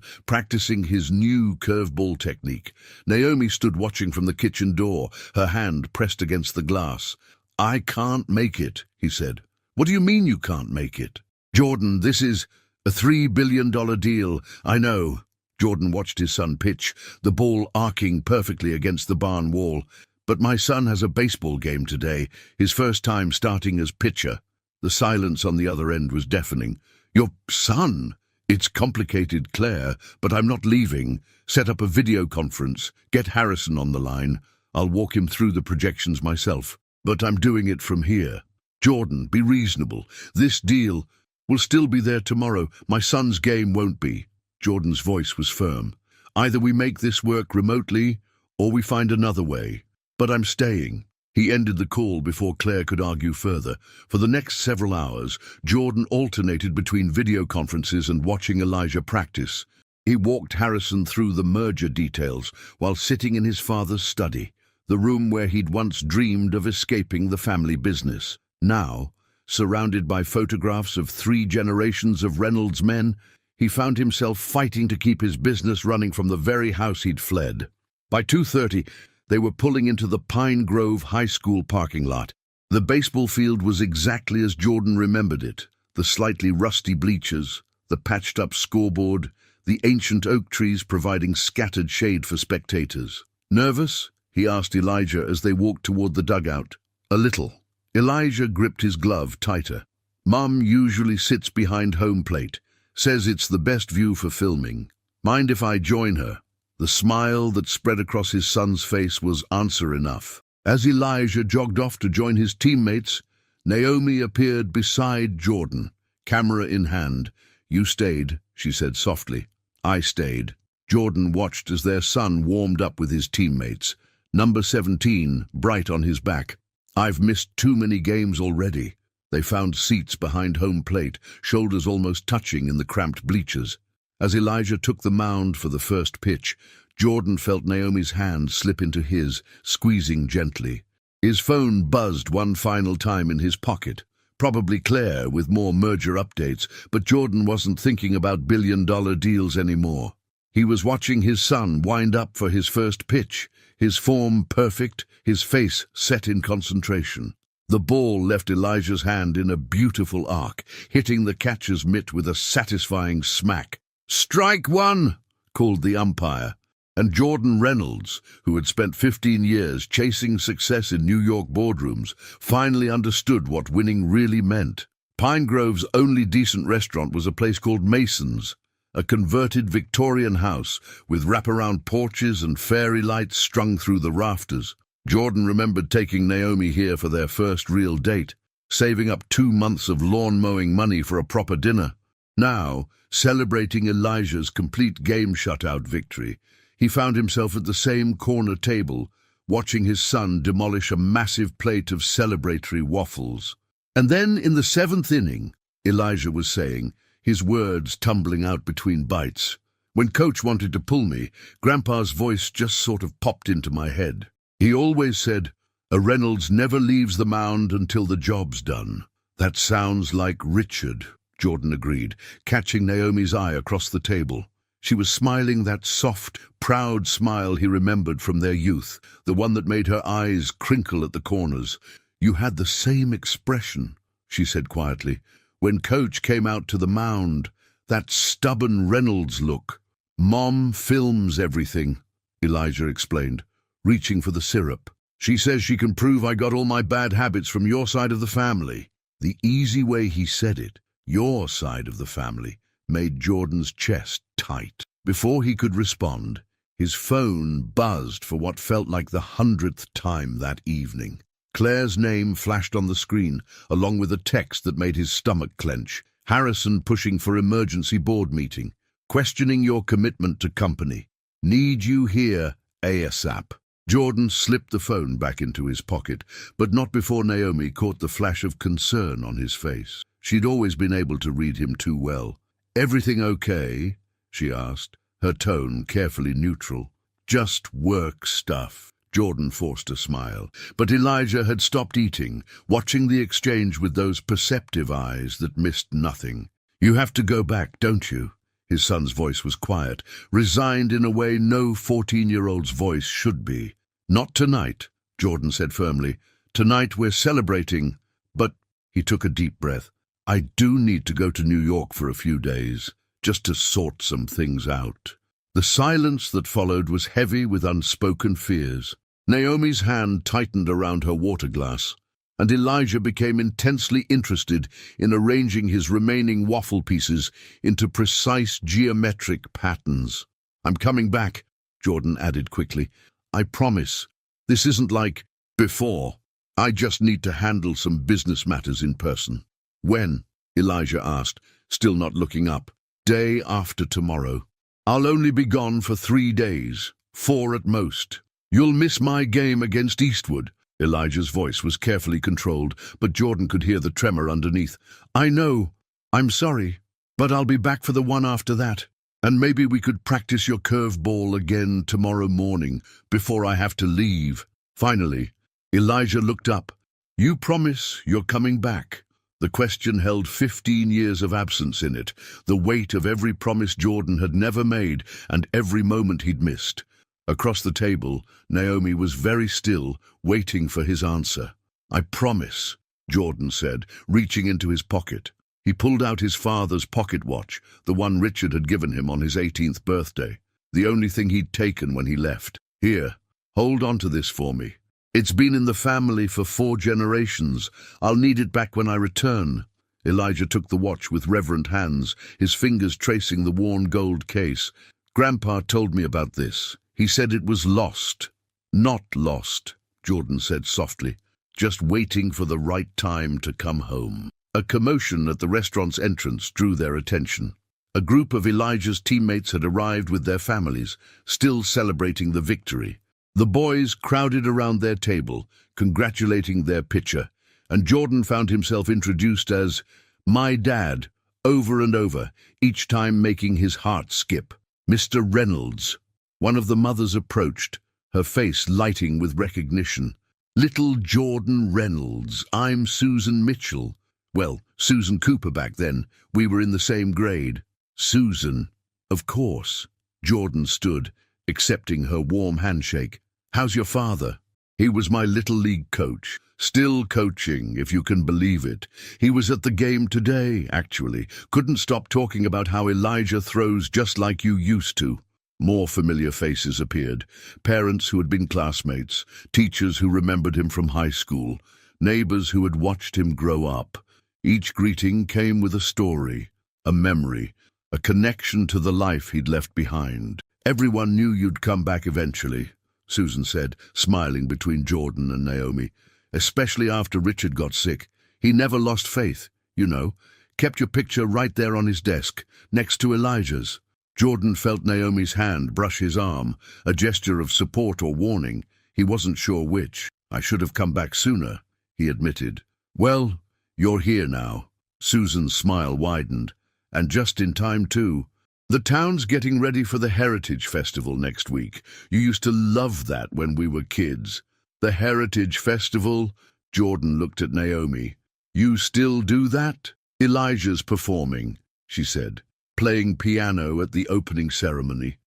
practicing his new curveball technique. Naomi stood watching from the kitchen door, her hand pressed against the glass. "I can't make it," he said. "What do you mean you can't make it?" "Jordan, this is a $3 billion deal, I know." Jordan watched his son pitch, the ball arcing perfectly against the barn wall. "But my son has a baseball game today, his first time starting as pitcher." The silence on the other end was deafening. "Your son? It's complicated, Claire, but I'm not leaving. Set up a video conference. Get Harrison on the line. I'll walk him through the projections myself. But I'm doing it from here. Jordan, be reasonable. This deal will still be there tomorrow. My son's game won't be." Jordan's voice was firm. "Either we make this work remotely, or we find another way. But I'm staying." He ended the call before Claire could argue further. For the next several hours, Jordan alternated between video conferences and watching Elijah practice. He walked Harrison through the merger details while sitting in his father's study, the room where he'd once dreamed of escaping the family business. Now, surrounded by photographs of 3 generations of Reynolds men, he found himself fighting to keep his business running from the very house he'd fled. By 2:30, they were pulling into the Pine Grove High School parking lot. The baseball field was exactly as Jordan remembered it. The slightly rusty bleachers, the patched-up scoreboard, the ancient oak trees providing scattered shade for spectators. "Nervous?" he asked Elijah as they walked toward the dugout. "A little." Elijah gripped his glove tighter. "Mom usually sits behind home plate. Says it's the best view for filming. Mind if I join her?" The smile that spread across his son's face was answer enough. As Elijah jogged off to join his teammates, Naomi appeared beside Jordan, camera in hand. "You stayed," she said softly. "I stayed." Jordan watched as their son warmed up with his teammates, number 17 bright on his back. "I've missed too many games already." They found seats behind home plate, shoulders almost touching in the cramped bleachers. As Elijah took the mound for the first pitch, Jordan felt Naomi's hand slip into his, squeezing gently. His phone buzzed one final time in his pocket. Probably Claire with more merger updates, but Jordan wasn't thinking about billion-dollar deals anymore. He was watching his son wind up for his first pitch, his form perfect, his face set in concentration. The ball left Elijah's hand in a beautiful arc, hitting the catcher's mitt with a satisfying smack. "Strike one!" called the umpire, and Jordan Reynolds, who had spent 15 years chasing success in New York boardrooms, finally understood what winning really meant. Pine Grove's only decent restaurant was a place called Mason's, a converted Victorian house with wraparound porches and fairy lights strung through the rafters. Jordan remembered taking Naomi here for their first real date, saving up 2 months of lawn mowing money for a proper dinner. Now, celebrating Elijah's complete game shutout victory, he found himself at the same corner table, watching his son demolish a massive plate of celebratory waffles. "And then in the 7th inning," Elijah was saying, his words tumbling out between bites, "when Coach wanted to pull me, Grandpa's voice just sort of popped into my head. He always said, 'A Reynolds never leaves the mound until the job's done.'" "That sounds like Richard," Jordan agreed, catching Naomi's eye across the table. She was smiling that soft, proud smile he remembered from their youth, the one that made her eyes crinkle at the corners. "You had the same expression," she said quietly, "when Coach came out to the mound, that stubborn Reynolds look." "Mom films everything," Elijah explained, reaching for the syrup. "She says she can prove I got all my bad habits from your side of the family." The easy way he said it, "your side of the family," made Jordan's chest tight. Before he could respond, his phone buzzed for what felt like the 100th time that evening. Claire's name flashed on the screen, along with a text that made his stomach clench. "Harrison pushing for emergency board meeting. Questioning your commitment to company. Need you here ASAP." Jordan slipped the phone back into his pocket, but not before Naomi caught the flash of concern on his face. She'd always been able to read him too well. "Everything okay?" she asked, her tone carefully neutral. Just work stuff. Jordan forced a smile, but Elijah had stopped eating, watching the exchange with those perceptive eyes that missed nothing. You have to go back, don't you? His son's voice was quiet, resigned in a way no 14-year-old's voice should be. Not tonight, Jordan said firmly. Tonight we're celebrating, but, he took a deep breath, I do need to go to New York for a few days, just to sort some things out. The silence that followed was heavy with unspoken fears. Naomi's hand tightened around her water glass, and Elijah became intensely interested in arranging his remaining waffle pieces into precise geometric patterns. I'm coming back, Jordan added quickly. I promise. This isn't like before. I just need to handle some business matters in person. When? Elijah asked, still not looking up. Day after tomorrow. I'll only be gone for 3 days, 4 at most. You'll miss my game against Eastwood. Elijah's voice was carefully controlled, but Jordan could hear the tremor underneath. I know. I'm sorry, but I'll be back for the one after that. And maybe we could practice your curveball again tomorrow morning, before I have to leave. Finally, Elijah looked up. You promise you're coming back? The question held 15 years of absence in it, the weight of every promise Jordan had never made and every moment he'd missed. Across the table, Naomi was very still, waiting for his answer. I promise, Jordan said, reaching into his pocket. He pulled out his father's pocket watch, the one Richard had given him on his 18th birthday, the only thing he'd taken when he left. Here, hold on to this for me. It's been in the family for 4 generations. I'll need it back when I return. Elijah took the watch with reverent hands, his fingers tracing the worn gold case. Grandpa told me about this. He said it was lost. Not lost, Jordan said softly, just waiting for the right time to come home. A commotion at the restaurant's entrance drew their attention. A group of Elijah's teammates had arrived with their families, still celebrating the victory. The boys crowded around their table, congratulating their pitcher, and Jordan found himself introduced as "my dad," over and over, each time making his heart skip. Mr. Reynolds. One of the mothers approached, her face lighting with recognition. Little Jordan Reynolds, I'm Susan Mitchell. Well, Susan Cooper back then. We were in the same grade. Susan. Of course. Jordan stood, accepting her warm handshake. How's your father? He was my little league coach. Still coaching, if you can believe it. He was at the game today, actually. Couldn't stop talking about how Elijah throws just like you used to. More familiar faces appeared. Parents who had been classmates, teachers who remembered him from high school, neighbors who had watched him grow up. Each greeting came with a story, a memory, a connection to the life he'd left behind. Everyone knew you'd come back eventually, Susan said, smiling between Jordan and Naomi. Especially after Richard got sick. He never lost faith, you know. Kept your picture right there on his desk, next to Elijah's. Jordan felt Naomi's hand brush his arm, a gesture of support or warning. He wasn't sure which. I should have come back sooner, he admitted. Well, you're here now. Susan's smile widened. And just in time, too. The town's getting ready for the Heritage Festival next week. You used to love that when we were kids. The Heritage Festival? Jordan looked at Naomi. You still do that? Elijah's performing, she said, playing piano at the opening ceremony.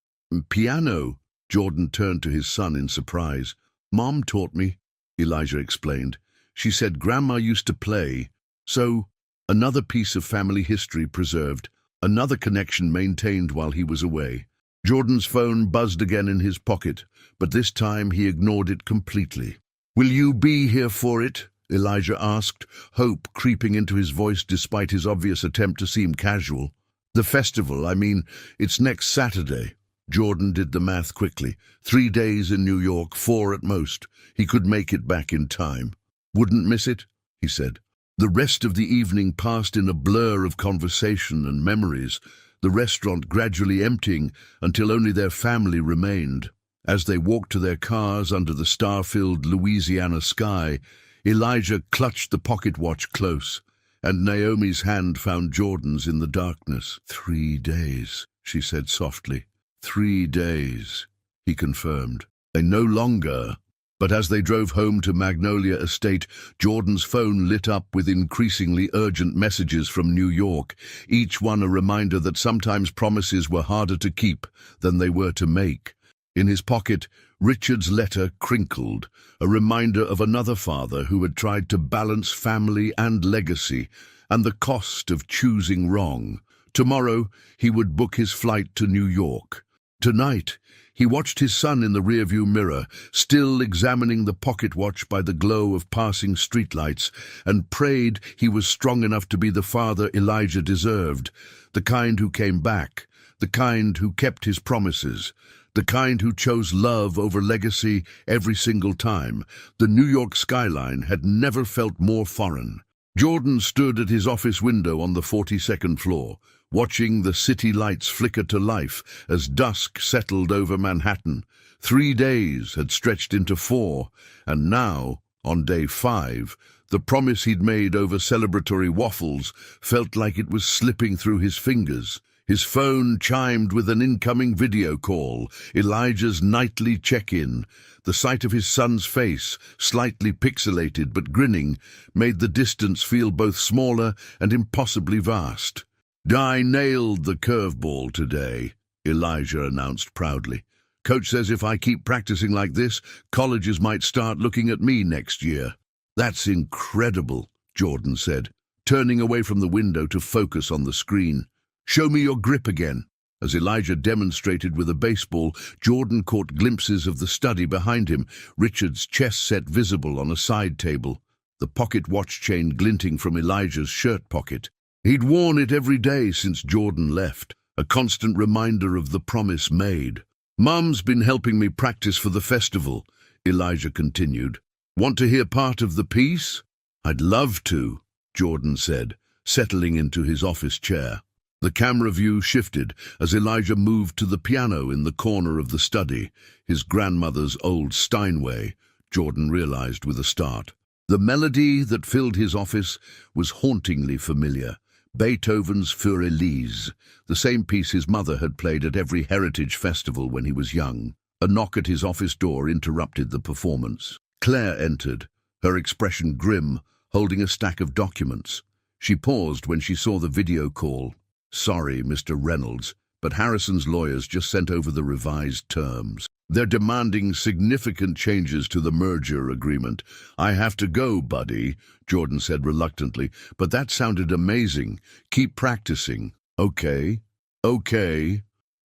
Piano? Jordan turned to his son in surprise. Mom taught me, Elijah explained. She said Grandma used to play. So, another piece of family history preserved, another connection maintained while he was away. Jordan's phone buzzed again in his pocket, but this time he ignored it completely. Will you be here for it? Elijah asked, hope creeping into his voice despite his obvious attempt to seem casual. The festival, I mean, it's next Saturday. Jordan did the math quickly. 3 days in New York, 4 at most. He could make it back in time. Wouldn't miss it, he said. The rest of the evening passed in a blur of conversation and memories, the restaurant gradually emptying until only their family remained. As they walked to their cars under the star-filled Louisiana sky, Elijah clutched the pocket watch close, and Naomi's hand found Jordan's in the darkness. 3 days. she said softly. 3 days, he confirmed. They no longer. But as they drove home to Magnolia Estate, Jordan's phone lit up with increasingly urgent messages from New York, each one a reminder that sometimes promises were harder to keep than they were to make. In his pocket, Richard's letter crinkled, a reminder of another father who had tried to balance family and legacy, and the cost of choosing wrong. Tomorrow, he would book his flight to New York. Tonight, he watched his son in the rearview mirror, still examining the pocket watch by the glow of passing streetlights, and prayed he was strong enough to be the father Elijah deserved, the kind who came back, the kind who kept his promises, the kind who chose love over legacy every single time. The New York skyline had never felt more foreign. Jordan stood at his office window on the 42nd floor, watching the city lights flicker to life as dusk settled over Manhattan. 3 days had stretched into 4, and now, on day 5, the promise he'd made over celebratory waffles felt like it was slipping through his fingers. His phone chimed with an incoming video call, Elijah's nightly check-in. The sight of his son's face, slightly pixelated but grinning, made the distance feel both smaller and impossibly vast. "I nailed the curveball today," Elijah announced proudly. "Coach says if I keep practicing like this, colleges might start looking at me next year." "That's incredible," Jordan said, turning away from the window to focus on the screen. "Show me your grip again." As Elijah demonstrated with a baseball, Jordan caught glimpses of the study behind him, Richard's chess set visible on a side table, the pocket watch chain glinting from Elijah's shirt pocket. He'd worn it every day since Jordan left, a constant reminder of the promise made. "Mum's been helping me practice for the festival," Elijah continued. "Want to hear part of the piece?" "I'd love to," Jordan said, settling into his office chair. The camera view shifted as Elijah moved to the piano in the corner of the study, his grandmother's old Steinway, Jordan realized with a start. The melody that filled his office was hauntingly familiar, Beethoven's Für Elise, the same piece his mother had played at every heritage festival when he was young. A knock at his office door interrupted the performance. Claire entered, her expression grim, holding a stack of documents. She paused when she saw the video call. "Sorry, Mr. Reynolds, but Harrison's lawyers just sent over the revised terms. They're demanding significant changes to the merger agreement." "I have to go, buddy," Jordan said reluctantly, "but that sounded amazing. Keep practicing." Okay.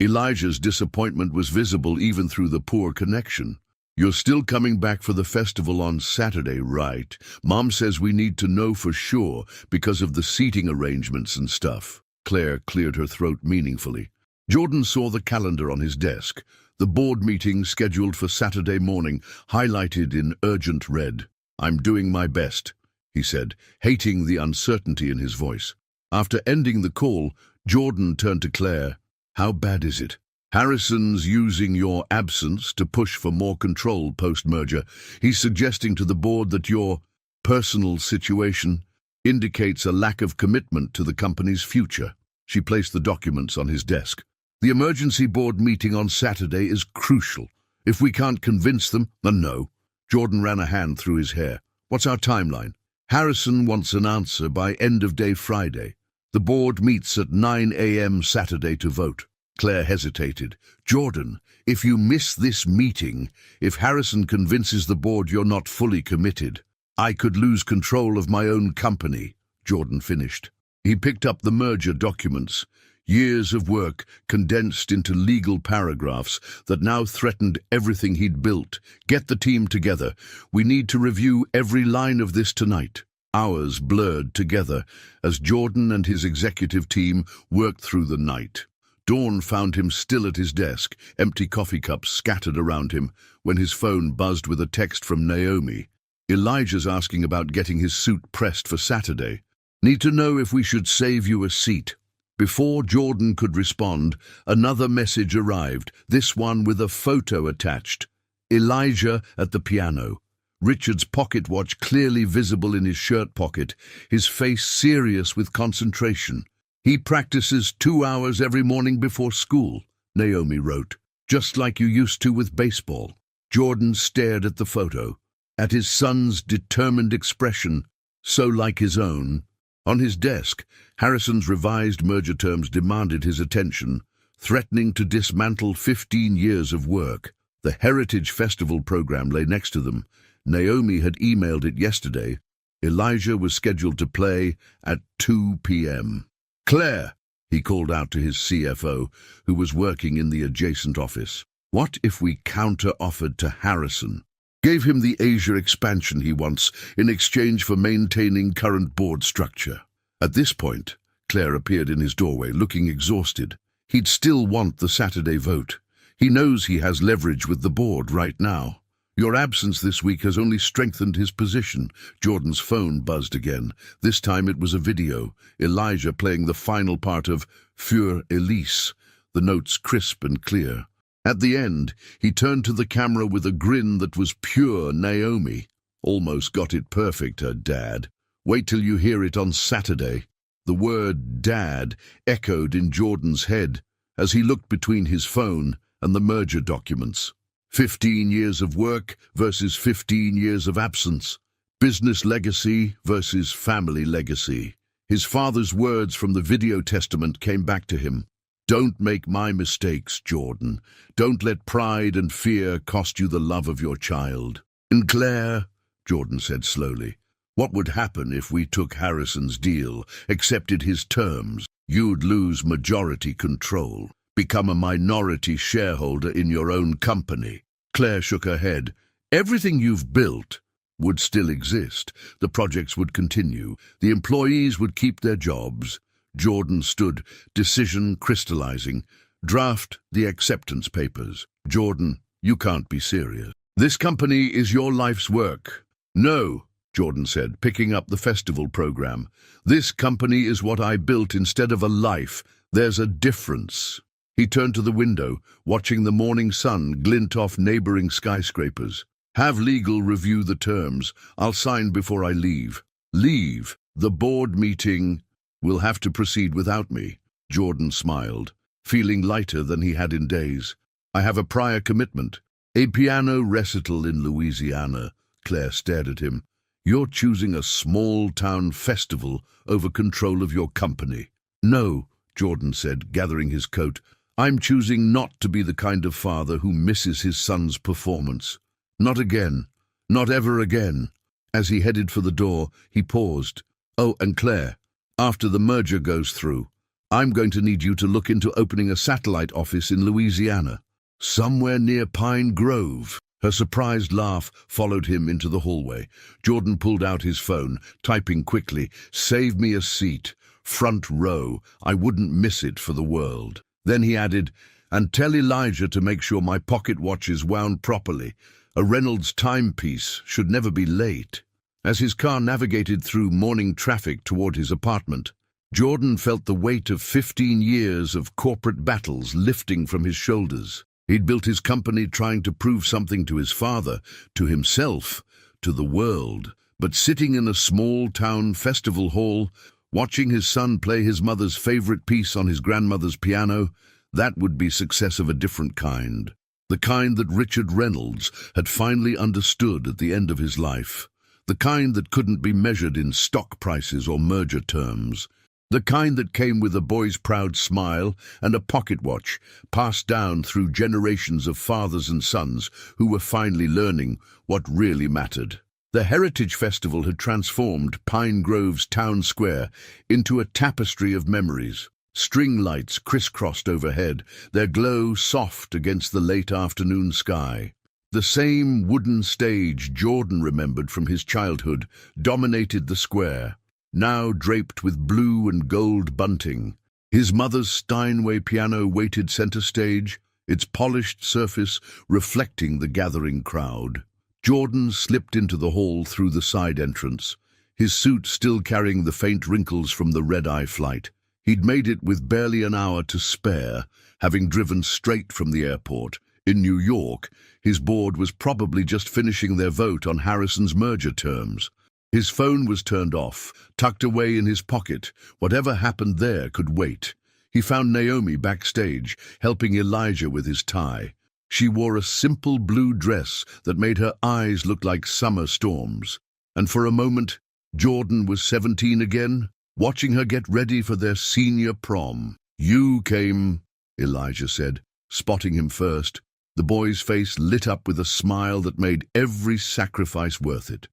Elijah's disappointment was visible even through the poor connection. "You're still coming back for the festival on Saturday, right? Mom says we need to know for sure because of the seating arrangements and stuff." Claire cleared her throat meaningfully. Jordan saw the calendar on his desk, the board meeting scheduled for Saturday morning, highlighted in urgent red. "I'm doing my best," he said, hating the uncertainty in his voice. After ending the call, Jordan turned to Claire. "How bad is it?" "Harrison's using your absence to push for more control post-merger. He's suggesting to the board that your personal situation indicates a lack of commitment to the company's future." She placed the documents on his desk. "The emergency board meeting on Saturday is crucial. If we can't convince them, then no." Jordan ran a hand through his hair. "What's our timeline?" "Harrison wants an answer by end of day Friday. The board meets at 9 a.m. Saturday to vote." Claire hesitated. "Jordan, if you miss this meeting, if Harrison convinces the board you're not fully committed, I could lose control of my own company," Jordan finished. He picked up the merger documents, years of work condensed into legal paragraphs that now threatened everything he'd built. "Get the team together. We need to review every line of this tonight." Hours blurred together as Jordan and his executive team worked through the night. Dawn found him still at his desk, empty coffee cups scattered around him, when his phone buzzed with a text from Naomi. "Elijah's asking about getting his suit pressed for Saturday. Need to know if we should save you a seat." Before Jordan could respond, another message arrived, this one with a photo attached. Elijah at the piano, Richard's pocket watch clearly visible in his shirt pocket, his face serious with concentration. He practices 2 hours every morning before school, Naomi wrote, just like you used to with baseball. Jordan stared at the photo, at his son's determined expression, so like his own. On his desk, Harrison's revised merger terms demanded his attention, threatening to dismantle 15 years of work. The Heritage Festival program lay next to them. Naomi had emailed it yesterday. Elijah was scheduled to play at 2 p.m. "Claire," he called out to his CFO, who was working in the adjacent office. "What if we counter-offered to Harrison? Gave him the Asia expansion he wants in exchange for maintaining current board structure." At this point, Claire appeared in his doorway, looking exhausted. He'd still want the Saturday vote. He knows he has leverage with the board right now. "Your absence this week has only strengthened his position." Jordan's phone buzzed again. This time it was a video, Elijah playing the final part of Für Elise, the notes crisp and clear. At the end, he turned to the camera with a grin that was pure Naomi. "Almost got it perfect, her dad. Wait till you hear it on Saturday." The word "dad" echoed in Jordan's head as he looked between his phone and the merger documents. 15 years of work versus 15 years of absence. Business legacy versus family legacy. His father's words from the video testament came back to him. "Don't make my mistakes, Jordan. Don't let pride and fear cost you the love of your child." "And Claire," Jordan said slowly, "what would happen if we took Harrison's deal, accepted his terms? You'd lose majority control, become a minority shareholder in your own company." Claire shook her head. "Everything you've built would still exist. The projects would continue. The employees would keep their jobs." Jordan stood, decision crystallizing. "Draft the acceptance papers." "Jordan, you can't be serious. This company is your life's work." "No," Jordan said, picking up the festival program. "This company is what I built instead of a life. There's a difference." He turned to the window, watching the morning sun glint off neighboring skyscrapers. "Have legal review the terms. I'll sign before I leave." "Leave? The board meeting will have to proceed without me." Jordan smiled, feeling lighter than he had in days. "I have a prior commitment. A piano recital in Louisiana." Claire stared at him. "You're choosing a small-town festival over control of your company." "No," Jordan said, gathering his coat. "I'm choosing not to be the kind of father who misses his son's performance. Not again. Not ever again." As he headed for the door, he paused. "Oh, and Claire, after the merger goes through, I'm going to need you to look into opening a satellite office in Louisiana, somewhere near Pine Grove." Her surprised laugh followed him into the hallway. Jordan pulled out his phone, typing quickly, "Save me a seat. Front row. I wouldn't miss it for the world." Then he added, "And tell Elijah to make sure my pocket watch is wound properly. A Reynolds timepiece should never be late." As his car navigated through morning traffic toward his apartment, Jordan felt the weight of 15 years of corporate battles lifting from his shoulders. He'd built his company trying to prove something to his father, to himself, to the world. But sitting in a small-town festival hall, watching his son play his mother's favorite piece on his grandmother's piano, that would be success of a different kind. The kind that Richard Reynolds had finally understood at the end of his life. The kind that couldn't be measured in stock prices or merger terms. The kind that came with a boy's proud smile and a pocket watch, passed down through generations of fathers and sons who were finally learning what really mattered. The Heritage Festival had transformed Pine Grove's town square into a tapestry of memories. String lights crisscrossed overhead, their glow soft against the late afternoon sky. The same wooden stage Jordan remembered from his childhood dominated the square, now draped with blue and gold bunting. His mother's Steinway piano waited center stage, its polished surface reflecting the gathering crowd. Jordan slipped into the hall through the side entrance, his suit still carrying the faint wrinkles from the red-eye flight. He'd made it with barely an hour to spare, having driven straight from the airport. In New York, his board was probably just finishing their vote on Harrison's merger terms. His phone was turned off, tucked away in his pocket. Whatever happened there could wait. He found Naomi backstage, helping Elijah with his tie. She wore a simple blue dress that made her eyes look like summer storms. And for a moment, Jordan was 17 again, watching her get ready for their senior prom. "You came," Elijah said, spotting him first. The boy's face lit up with a smile that made every sacrifice worth it.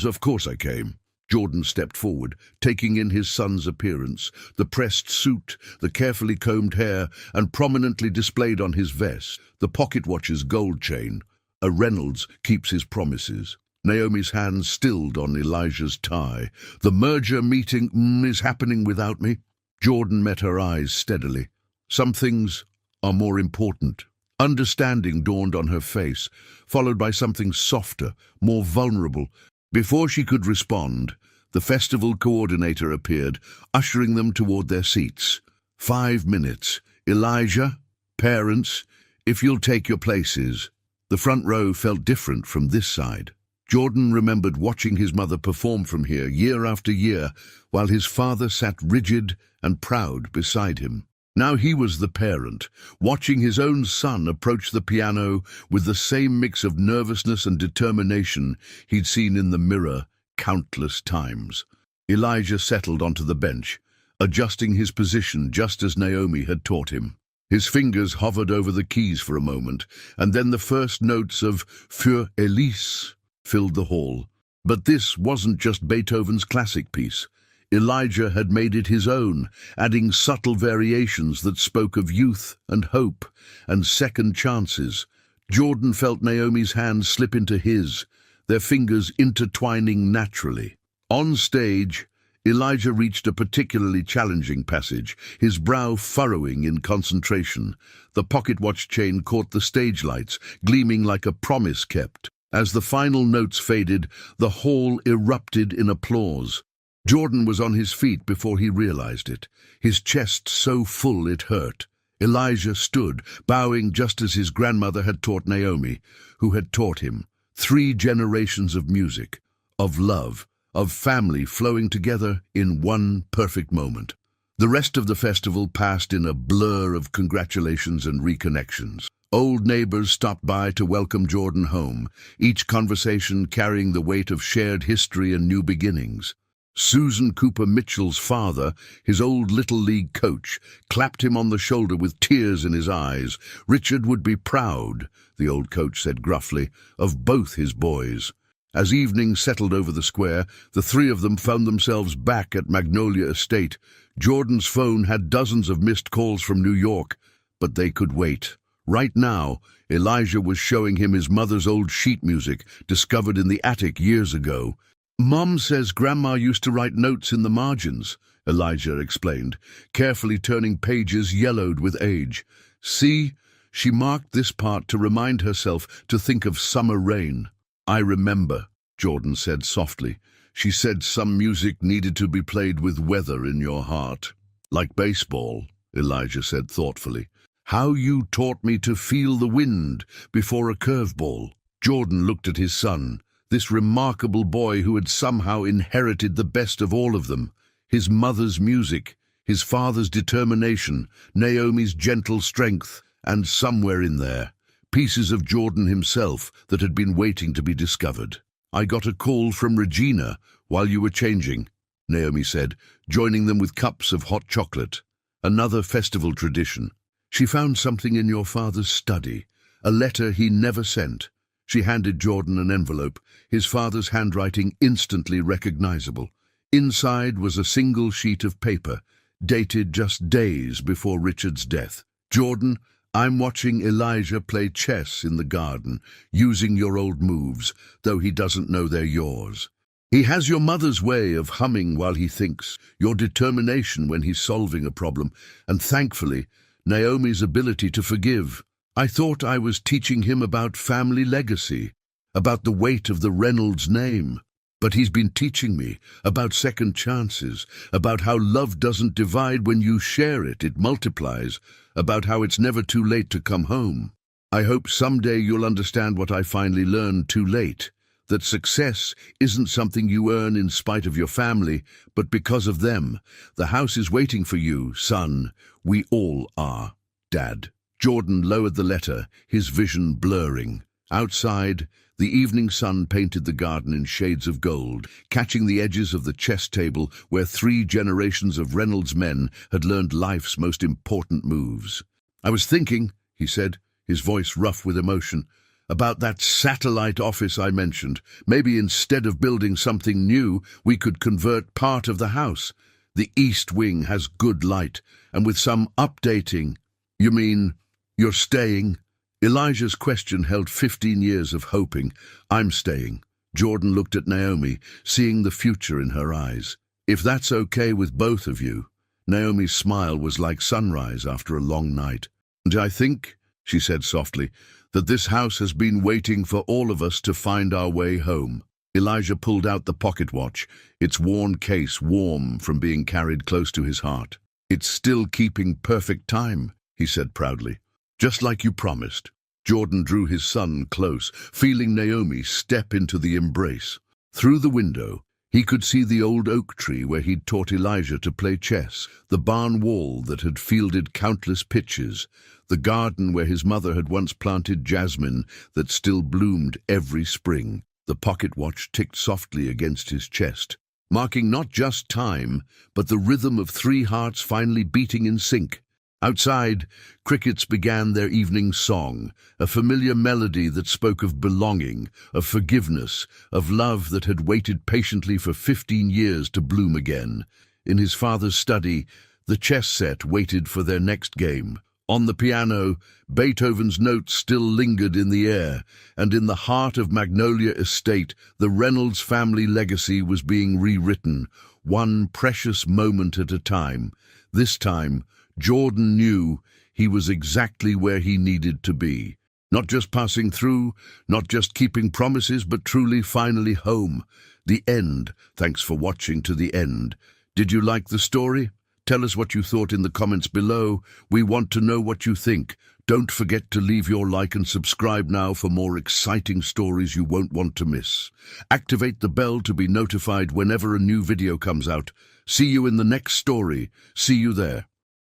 "Of course I came." Jordan stepped forward, taking in his son's appearance, the pressed suit, the carefully combed hair, and prominently displayed on his vest, the pocket watch's gold chain. A Reynolds keeps his promises. Naomi's hand stilled on Elijah's tie. "The merger meeting is happening without me." Jordan met her eyes steadily. "Some things are more important." Understanding dawned on her face, followed by something softer, more vulnerable. Before she could respond, the festival coordinator appeared, ushering them toward their seats. 5 minutes. "Elijah, parents, if you'll take your places." The front row felt different from this side. Jordan remembered watching his mother perform from here year after year, while his father sat rigid and proud beside him. Now he was the parent, watching his own son approach the piano with the same mix of nervousness and determination he'd seen in the mirror countless times. Elijah settled onto the bench, adjusting his position just as Naomi had taught him. His fingers hovered over the keys for a moment, and then the first notes of Für Elise filled the hall. But this wasn't just Beethoven's classic piece. Elijah had made it his own, adding subtle variations that spoke of youth and hope and second chances. Jordan felt Naomi's hand slip into his, their fingers intertwining naturally. On stage, Elijah reached a particularly challenging passage, his brow furrowing in concentration. The pocket watch chain caught the stage lights, gleaming like a promise kept. As the final notes faded, the hall erupted in applause. Jordan was on his feet before he realized it, his chest so full it hurt. Elijah stood, bowing just as his grandmother had taught Naomi, who had taught him. 3 generations of music, of love, of family flowing together in one perfect moment. The rest of the festival passed in a blur of congratulations and reconnections. Old neighbors stopped by to welcome Jordan home, each conversation carrying the weight of shared history and new beginnings. Susan Cooper Mitchell's father, his old Little League coach, clapped him on the shoulder with tears in his eyes. Richard would be proud, the old coach said gruffly, of both his boys. As evening settled over the square, the 3 of them found themselves back at Magnolia Estate. Jordan's phone had dozens of missed calls from New York, but they could wait. Right now, Elijah was showing him his mother's old sheet music, discovered in the attic years ago. "Mom says Grandma used to write notes in the margins," Elijah explained, carefully turning pages yellowed with age. "See, she marked this part to remind herself to think of summer rain." "I remember," Jordan said softly. "She said some music needed to be played with weather in your heart." "Like baseball," Elijah said thoughtfully. "How you taught me to feel the wind before a curveball." Jordan looked at his son, this remarkable boy who had somehow inherited the best of all of them. His mother's music, his father's determination, Naomi's gentle strength, and somewhere in there, pieces of Jordan himself that had been waiting to be discovered. "I got a call from Regina while you were changing," Naomi said, joining them with cups of hot chocolate. "Another festival tradition. She found something in your father's study, a letter he never sent." She handed Jordan an envelope, his father's handwriting instantly recognizable. Inside was a single sheet of paper, dated just days before Richard's death. "Jordan, I'm watching Elijah play chess in the garden, using your old moves, though he doesn't know they're yours. He has your mother's way of humming while he thinks, your determination when he's solving a problem, and thankfully, Naomi's ability to forgive. I thought I was teaching him about family legacy, about the weight of the Reynolds name. But he's been teaching me about second chances, about how love doesn't divide when you share it, it multiplies, about how it's never too late to come home. I hope someday you'll understand what I finally learned too late, that success isn't something you earn in spite of your family, but because of them. The house is waiting for you, son. We all are, Dad. Jordan lowered the letter, his vision blurring. Outside, the evening sun painted the garden in shades of gold, catching the edges of the chess table where 3 generations of Reynolds men had learned life's most important moves. "I was thinking," he said, his voice rough with emotion, "about that satellite office I mentioned. Maybe instead of building something new, we could convert part of the house. The east wing has good light, and with some updating—" "You mean you're staying?" Elijah's question held 15 years of hoping. "I'm staying." Jordan looked at Naomi, seeing the future in her eyes. "If that's okay with both of you." Naomi's smile was like sunrise after a long night. "And I think," she said softly, "that this house has been waiting for all of us to find our way home." Elijah pulled out the pocket watch, its worn case warm from being carried close to his heart. "It's still keeping perfect time," he said proudly. "Just like you promised." Jordan drew his son close, feeling Naomi step into the embrace. Through the window, he could see the old oak tree where he'd taught Elijah to play chess, the barn wall that had fielded countless pitches, the garden where his mother had once planted jasmine that still bloomed every spring. The pocket watch ticked softly against his chest, marking not just time, but the rhythm of 3 hearts finally beating in sync. Outside, crickets began their evening song, a familiar melody that spoke of belonging, of forgiveness, of love that had waited patiently for 15 years to bloom again. In his father's study, the chess set waited for their next game. On the piano, Beethoven's notes still lingered in the air, and in the heart of Magnolia Estate, the Reynolds family legacy was being rewritten, one precious moment at a time. This time, Jordan knew he was exactly where he needed to be. Not just passing through, not just keeping promises, but truly finally home. The end. Thanks for watching to the end. Did you like the story? Tell us what you thought in the comments below. We want to know what you think. Don't forget to leave your like and subscribe now for more exciting stories you won't want to miss. Activate the bell to be notified whenever a new video comes out. See you in the next story. See you there.